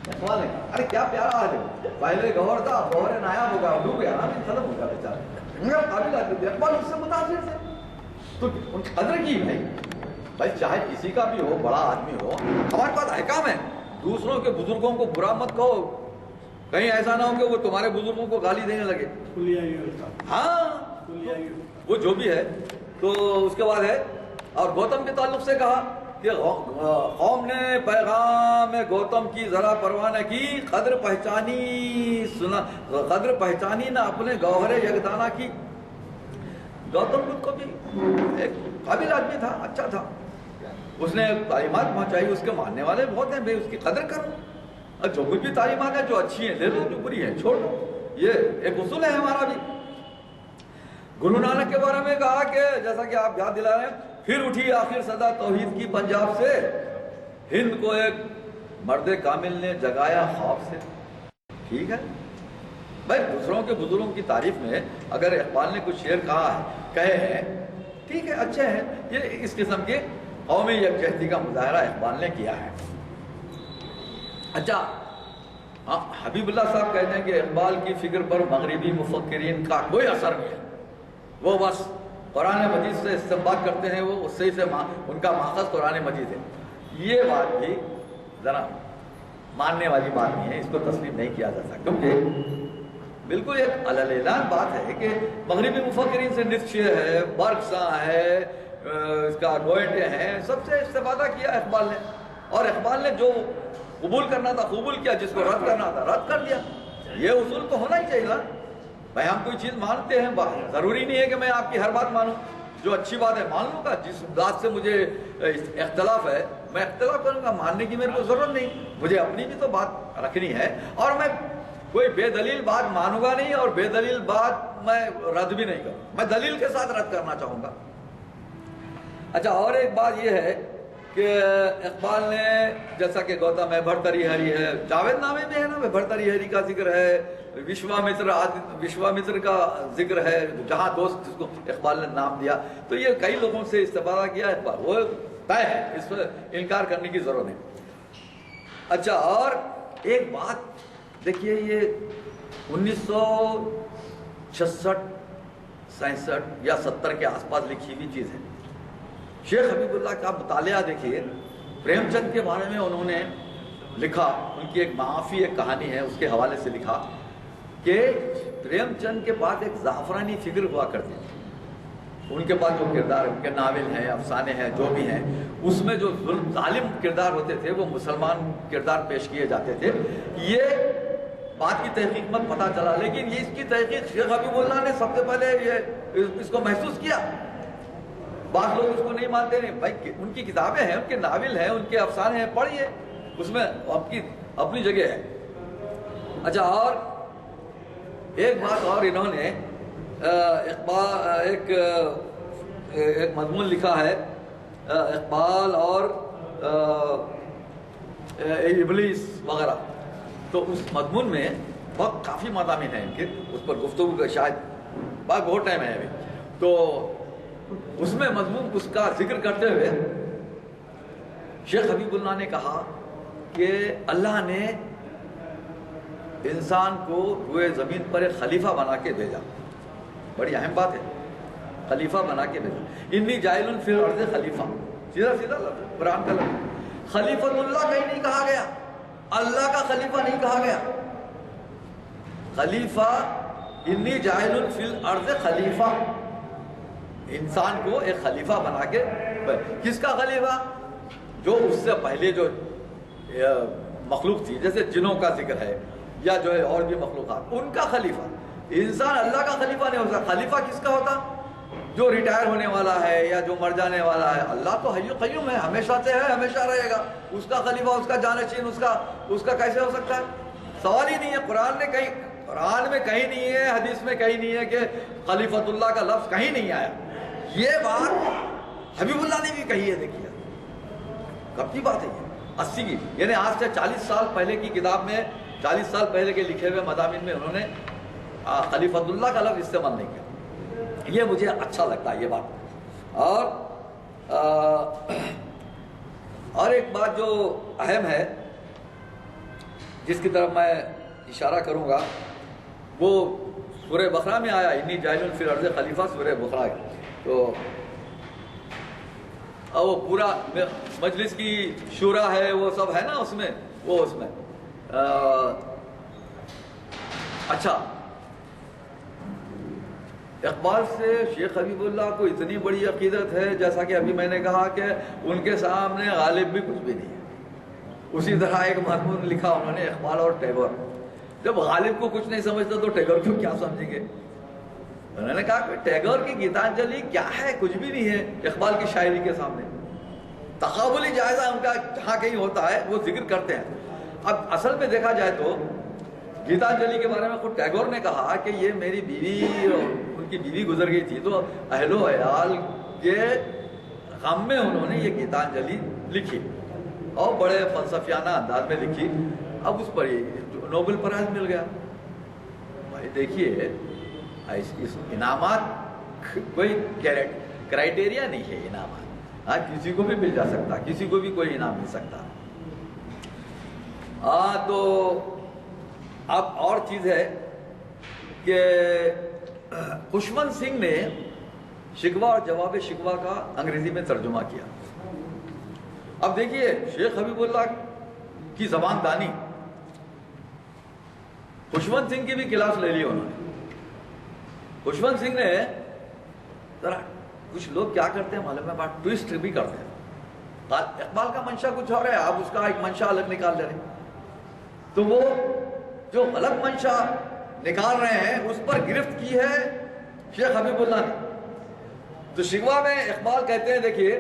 اقبال نے کہا ارے کیا پیارا حال ہے، پہلے گوہر تھا اب گوہر نایاب ہوگا، ڈوب گیا نا، ختم ہو گیا بیچارہ، قابل آدمی تھے، اقبال اس سے متاثر تھے، تو ان کی قدر کی بھائی چاہے کسی کا بھی ہو، بڑا آدمی ہو، ہمارے پاس احکام ہے، دوسروں کے بزرگوں کو برا مت کہو، کہیں ایسا نہ ہو کہ وہ تمہارے بزرگوں کو گالی دینے لگے، ہاں وہ جو بھی ہے۔ تو اس کے بعد ہے، اور گوتم کے تعلق سے کہا کہ قوم نے پیغام گوتم کی ذرا پرواہ نہ کی، قدر پہچانی نہ اپنے گوہر یکدانہ کی۔ گوتم بدھ کو بھی ایک قابل آدمی تھا، اچھا تھا، اس نے تعلیمات پہنچائی، اس کے ماننے والے بہت ہیں، بھائی اس کی قدر کرو، اور جو کچھ بھی تعلیمات ہیں جو اچھی ہیں لے لو، جو بری ہیں چھوڑ دو، یہ ایک اصول ہے ہمارا بھی۔ گرو نانک کے بارے میں کہا کہ جیسا کہ آپ یاد دلا رہے ہیں، پھر اٹھی آخر صدا توحید کی پنجاب سے، ہند کو ایک مرد کامل نے جگایا خواب سے، ٹھیک ہے بھائی، دوسروں کے بزرگوں کی تعریف میں اگر اقبال نے کچھ شعر کہا ہے، کہے ہیں، ٹھیک ہے، اچھے ہیں، یہ اس قسم کے قومی یکجہتی کا مظاہرہ اقبال نے کیا ہے۔ اچھا، حبیب اللہ صاحب کہتے ہیں کہ اقبال کی فکر پر مغربی مفکرین کا کوئی اثر نہیں ہے، وہ بس قرآن مجید سے استنباط کرتے ہیں، وہ اس سے ان کا ماخذ قرآن مجید ہے۔ یہ بات بھی ذرا ماننے والی بات نہیں ہے، اس کو تسلیم نہیں کیا جا سکتا، کیونکہ بالکل ایک اعلان بات ہے کہ مغربی مفکرین سے نیتشے ہے، برکسا ہے، اس کا گوئٹے ہیں، سب سے استفادہ کیا اقبال نے، اور اقبال نے جو قبول کرنا تھا قبول کیا، جس کو رد کرنا تھا رد کر دیا۔ یہ اصول تو ہونا ہی چاہیے نا بھائی، ہم کوئی چیز مانتے ہیں، ضروری نہیں ہے کہ میں آپ کی ہر بات مانوں، جو اچھی بات ہے مان لوں گا، جس بات سے مجھے اختلاف ہے میں اختلاف کروں گا، ماننے کی میرے کو ضرورت نہیں، مجھے اپنی بھی تو بات رکھنی ہے، اور میں کوئی بے دلیل بات مانوں گا نہیں، اور بے دلیل بات میں رد بھی نہیں کروں، میں دلیل کے ساتھ رد کرنا چاہوں گا۔ اچھا، اور ایک بات یہ ہے کہ اقبال نے جیسا کہ گوتم ہے، بھرتری ہری ہے، جاوید نامے میں ہے نا، بھرتری ہری کا ذکر ہے، وشوامتر کا ذکر ہے، جہاں دوست جس کو اقبال نے نام دیا، تو یہ کئی لوگوں سے استفادہ کیا اقبال، وہ طے ہے، اس پر انکار کرنے کی ضرورت نہیں۔ اچھا، اور ایک بات دیکھیے، یہ 1966 67 یا 70 کے آس پاس لکھی ہوئی چیز ہے۔ شیخ حبیب اللہ کا مطالعہ دیکھیے، پریم چند کے بارے میں انہوں نے لکھا، ان کی ایک معافی ایک کہانی ہے، اس کے حوالے سے لکھا کہ پریم چند کے پاس ایک زعفرانی فکر ہوا کرتی تھی، ان کے پاس جو کردار، ان کے ناول ہیں، افسانے ہیں، جو بھی ہیں، اس میں جو ظالم کردار ہوتے تھے وہ مسلمان کردار پیش کیے جاتے تھے. یہ بات کی تحقیق میں پتہ چلا، لیکن یہ اس کی تحقیق شیخ حبیب اللہ نے سب سے پہلے یہ اس کو محسوس کیا. بعض لوگ اس کو نہیں مانتے. نہیں بھائی، ان کی کتابیں ہیں، ان کے ناول ہیں، ان کے افسانے ہیں، پڑھیے، اس میں آپ کی اپنی جگہ ہے. اچھا، اور ایک بات اور انہوں نے ایک مضمون لکھا ہے، اقبال اور ابلیس وغیرہ. تو اس مضمون میں کافی مضامین ہیں ان کے، اس پر گفتگو کا شاید بہت ٹائم ہے ابھی. تو اس میں مضمون اس کا ذکر کرتے ہوئے شیخ حبیب اللہ نے کہا کہ اللہ نے انسان کو روئے زمین پر ایک خلیفہ بنا کے بھیجا. بڑی اہم بات ہے، خلیفہ بنا کے بھیجا. انی جاعل فی الارض خلیفہ، سیدھا سیدھا لفظ قرآن کا لفظ. خلیفۃ اللہ کہیں نہیں کہا گیا، اللہ کا خلیفہ نہیں کہا گیا. خلیفہ، انی جاعل فی الارض خلیفہ، انسان کو ایک خلیفہ بنا کے. کس کا خلیفہ؟ جو اس سے پہلے جو مخلوق تھی، جیسے جنوں کا ذکر ہے یا جو ہے اور بھی مخلوقات، ان کا خلیفہ. انسان اللہ کا خلیفہ نہیں ہو سکتا. خلیفہ کس کا ہوتا؟ جو ریٹائر ہونے والا ہے یا جو مر جانے والا ہے. اللہ تو حی قیوم ہے، ہمیشہ سے ہے، ہمیشہ رہے گا. اس کا خلیفہ، اس کا جانشین، اس کا کیسے ہو سکتا ہے؟ سوال ہی نہیں ہے. قرآن میں کہیں نہیں ہے، حدیث میں کہیں نہیں ہے کہ خلیفۃ اللہ کا لفظ کہیں نہیں آیا. یہ بات حبیب اللہ نے بھی کہی ہے. دیکھیے کب کی بات ہے یہ؟ 80 کی، یعنی آج سے 40 سال پہلے کی کتاب میں، 40 سال پہلے کے لکھے ہوئے مضامین میں انہوں نے خلیفۃ اللہ کا لفظ استعمال نہیں کیا. یہ مجھے اچھا لگتا ہے یہ بات. اور ایک بات جو اہم ہے جس کی طرف میں اشارہ کروں گا، وہ سورہ بقرہ میں آیا، انی جاعل فی الارض خلیفہ، سورہ بقرہ. تو وہ پورا مجلس کی شورا ہے، وہ سب ہے نا اس میں، وہ اس میں. اچھا، اقبال سے شیخ حبیب اللہ کو اتنی بڑی عقیدت ہے، جیسا کہ ابھی میں نے کہا کہ ان کے سامنے غالب بھی کچھ بھی نہیں ہے. اسی طرح ایک مضمون لکھا انہوں نے، اقبال اور ٹیگور. جب غالب کو کچھ نہیں سمجھتا تو ٹیگور کو کیا سمجھیں گے؟ انہوں نے کہا کہ ٹیگور کی گیتانجلی کیا ہے؟ کچھ بھی نہیں ہے اقبال کی شاعری کے سامنے. تقابلی جائزہ ان کا جہاں کہیں ہوتا ہے وہ ذکر کرتے ہیں. اب اصل میں دیکھا جائے تو گیتانجلی کے بارے میں خود ٹیگور نے کہا کہ یہ میری بیوی، ان کی بیوی گزر گئی تھی، تو اہل و عیال کے غم میں انہوں نے یہ گیتانجلی لکھی اور بڑے فلسفیانہ انداز میں لکھی. اب اس پر نوبل پرائز مل گیا. بھائی دیکھیے، اس انعامات کوئی کرائٹیریا نہیں ہے. انعامات کسی کو بھی مل جا سکتا، کسی کو بھی کوئی انعام مل سکتا. تو اب اور چیز ہے کہ خوشونت سنگھ نے شکوہ اور جواب شکوہ کا انگریزی میں ترجمہ کیا. اب دیکھیے، شیخ حبیب اللہ کی زبان دانی، خوشونت سنگھ کی بھی کلاس لے لی انہوں نے. خوشونت سنگھ نے ذرا، کچھ لوگ کیا کرتے ہیں معلوم ہے بات، ٹویسٹ بھی کرتے ہیں. اقبال کا منشا کچھ اور ہے، آپ اس کا ایک منشا الگ نکال لے رہے ہیں. تو وہ جو غلط منشا نکال رہے ہیں اس پر گرفت کی ہے شیخ حبیب اللہ نے. تو شکوہ میں اقبال کہتے ہیں، دیکھیے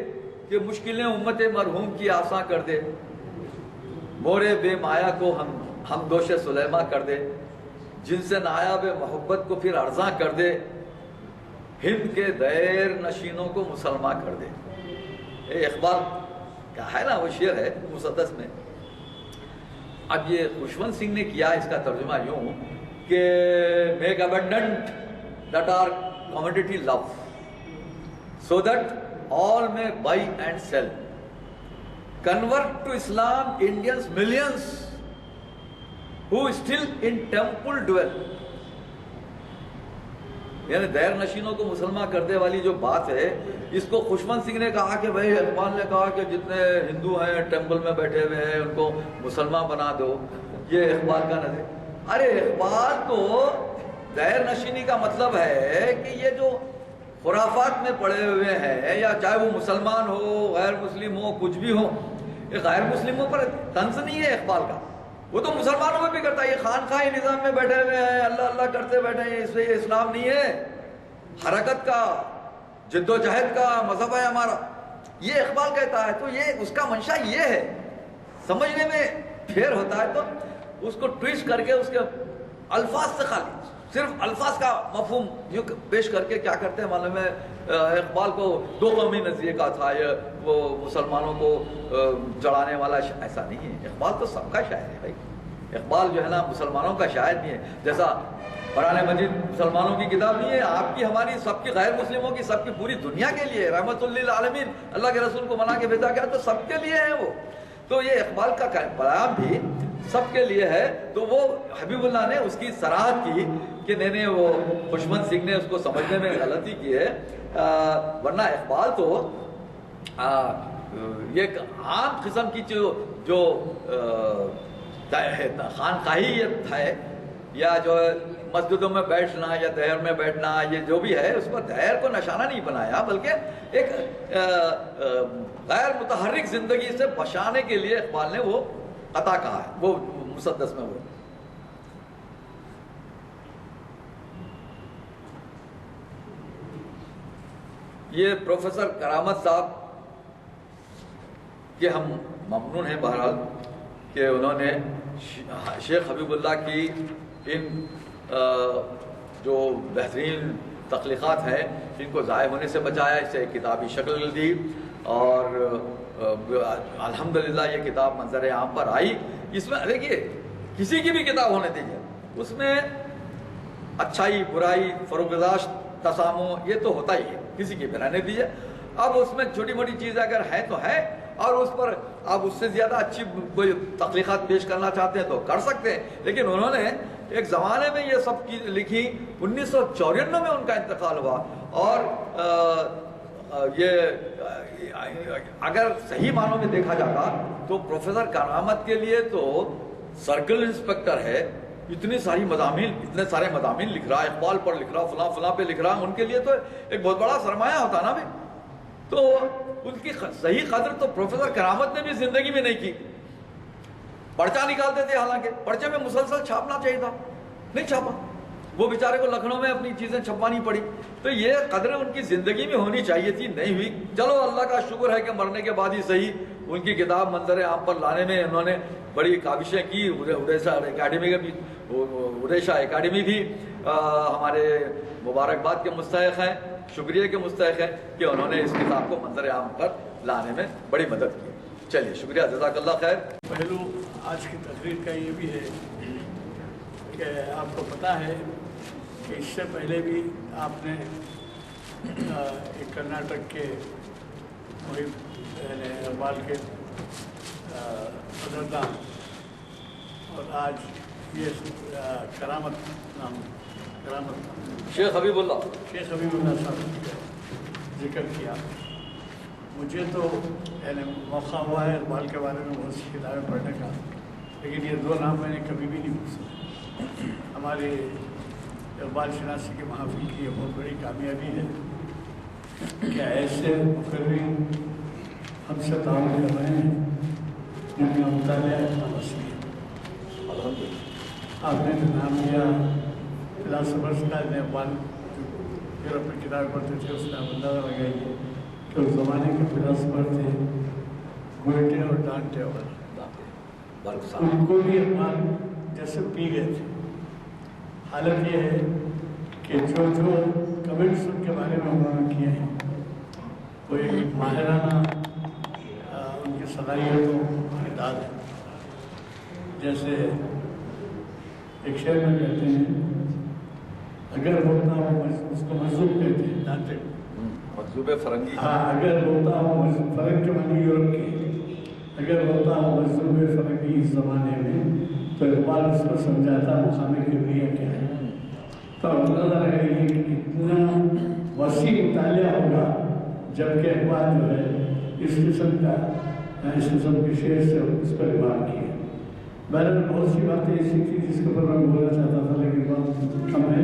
کہ مشکلیں امت مرحوم کی آساں کر دے، مورے بے مایا کو ہم دوش سلیمہ کر دے، جن سے نایاب محبت کو پھر ارزاں کر دے، ہند کے دیر نشینوں کو مسلمان کر دے. اقبال کا ہے نا وہ شعر ہے مسدس میں. اب یہ خوشونت سنگھ نے کیا اس کا ترجمہ یوں کہ make abundant that are commodity love, so that all may buy and sell. Convert to Islam Indians millions who still in temple dwell. یعنی دیر نشینوں کو مسلمان کر دے والی جو بات ہے، اس کو خوشونت سنگھ نے کہا کہ بھائی اقبال نے کہا کہ جتنے ہندو ہیں ٹیمپل میں بیٹھے ہوئے ہیں ان کو مسلمان بنا دو. یہ اقبال کا نظر. ارے اقبال تو دیر نشینی کا مطلب ہے کہ یہ جو خرافات میں پڑے ہوئے ہیں، یا چاہے وہ مسلمان ہو، غیر مسلم ہو، کچھ بھی ہو. یہ غیر مسلموں پر طنز نہیں ہے اقبال کا، وہ تو مسلمانوں میں بھی کرتا ہے. یہ خانقاہی نظام میں بیٹھے ہوئے ہیں، اللہ اللہ کرتے بیٹھے ہیں، اس یہ اسلام نہیں ہے. حرکت کا، جد و جہد کا مذہب ہے ہمارا، یہ اقبال کہتا ہے. تو یہ اس کا منشا یہ ہے. سمجھنے میں پھیر ہوتا ہے تو اس کو ٹویسٹ کر کے اس کے الفاظ سے خالی صرف الفاظ کا مفہوم یوں پیش کر کے کیا کرتے ہیں معلوم ہے. اقبال کو دو قومی نظریے کا تھا، یہ وہ مسلمانوں کو جڑانے والا ایسا نہیں ہے. اقبال تو سب کا شاعر ہے بھائی. اقبال جو ہے نا مسلمانوں کا شاعر نہیں ہے. جیسا قرآن مجید مسلمانوں کی کتاب نہیں ہے، آپ کی، ہماری، سب کی، غیر مسلموں کی، سب کی، پوری دنیا کے لیے رحمت للعالمین. اللہ کے رسول کو بنا کے بھیجا گیا تو سب کے لیے ہے وہ. تو یہ اقبال کا پیغام بھی سب کے لیے ہے. تو وہ حبیب اللہ نے اس کی صراحت کی کہ نہیں وہ خوشمند سنگھ نے اس کو سمجھنے میں غلطی کی ہے. ورنہ اقبال تو یہ عام قسم کی جو خانقاہیت ہے، یا جو مسجدوں میں بیٹھنا یا دہر میں بیٹھنا، یہ جو بھی ہے اس پر دہر کو نشانہ نہیں بنایا، بلکہ ایک غیر متحرک زندگی سے بچانے کے لیے اقبال نے وہ عطا کہا ہے، وہ مسدس میں وہ. یہ پروفیسر کرامت صاحب کے ہم ممنون ہیں بہرحال کہ انہوں نے شیخ حبیب اللہ کی ان جو بہترین تخلیقات ہیں ان کو ضائع ہونے سے بچایا، اسے کتابی شکل دی، اور الحمدللہ یہ کتاب منظر عام پر آئی. اس میں دیکھیے کسی کی بھی کتاب ہونے دیجیے، اس میں اچھائی، برائی، فروغداشت، تسامو، یہ تو ہوتا ہی ہے، کسی کی بھی رہنے دیجیے. اب اس میں چھوٹی موٹی چیزیں اگر ہیں تو ہیں، اور اس پر آپ اس سے زیادہ اچھی کوئی تخلیقات پیش کرنا چاہتے ہیں تو کر سکتے ہیں. لیکن انہوں نے ایک زمانے میں یہ سب کی لکھی، 1994 میں ان کا انتقال ہوا. اور یہ اگر صحیح معنوں میں دیکھا جاتا تو پروفیسر کرامت کے لیے تو سرکل انسپیکٹر ہے، اتنی ساری مضامین، اتنے سارے مضامین لکھ رہا ہے، اقبال پر لکھ رہا، فلاں فلاں پہ لکھ رہا، ان کے لیے تو ایک بہت بڑا سرمایہ ہوتا نا بھی. تو ان کی صحیح قدر تو پروفیسر کرامت نے بھی زندگی میں نہیں کی. پرچہ نکالتے تھے، حالانکہ پرچے میں مسلسل چھاپنا چاہیے تھا، نہیں چھاپا. وہ بیچارے کو لکھنؤ میں اپنی چیزیں چھپوانی پڑی. تو یہ قدر ان کی زندگی میں ہونی چاہیے تھی، نہیں ہوئی. چلو اللہ کا شکر ہے کہ مرنے کے بعد ہی صحیح ان کی کتاب منظر عام پر لانے میں انہوں نے بڑی کاوشیں کی. اڈیشہ اکیڈمی بھی ہمارے مبارکباد کے مستحق ہیں، شکریہ کے مستحق ہیں کہ انہوں نے اس کتاب کو منظر عام پر لانے میں بڑی مدد کی. چلیے شکریہ، جزاک اللہ خیر. پہلو آج کی تقریر کا یہ بھی ہے کہ آپ کو پتہ ہے کہ اس سے پہلے بھی آپ نے ایک کرناٹک کے اقبال کے قدردان اور آج یہ کرامت شیخ حبیب اللہ صاحب کا ذکر کیا. مجھے تو موقع ہوا ہے اقبال کے بارے میں بہت سی کتابیں پڑھنے کا، لیکن یہ دو نام میں نے کبھی بھی نہیں پوچھا. ہمارے اقبال شناسی کے محافل کی یہ بہت بڑی کامیابی ہے کہ ایسے مقررین ہم سے تعاون کر رہے ہیں جن کا مطالعہ اتنا وسیع ہے. آپ نے جو نام لیا فلاسفرز کا، اقبال یورپ میں کتابیں پڑھتے تھے، اس نے آپ اندازہ لگائیے کہ اس زمانے کے فلاسفر تھے گوئٹے اور ڈانٹے وغیرہ، ان کو بھی اقبال جیسے پی گئے تھے. حالت یہ ہے کہ جو کمنٹس ان کے بارے میں انہوں نے کیے ہیں وہ ایک ماہرانہ ان کی صلاحیتوں کی داد ہے. جیسے ایک شعر میں کہتے ہیں اگر ہوتا ہوں، اس کو مجذوب کہتے ہیں ڈانٹے، مجذوب فرنگی. اگر ہوتا ہوں فرنگ کے معنی یورپ کی، اگر ہوتا ہوں مجذوب فرنگی اس زمانے میں، تو اقبال اس کو سمجھاتا مقام کبریہ کیا ہے. تو اندازہ لگائیے کہ اتنا وسیع مطالعہ ہوگا جبکہ اقبال جو ہے اس قسم کے شعر سے اس پر ریمارک کیا. بہرحال بہت سی باتیں ایسی تھی جس کے اوپر میں بولنا چاہتا تھا لیکن بہت کم ہے.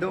2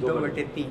2/3,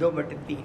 2/3,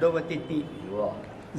2/3,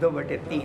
2/3,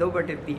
2/3,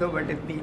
2/3,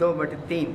2/3,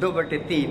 2/3,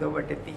2/3।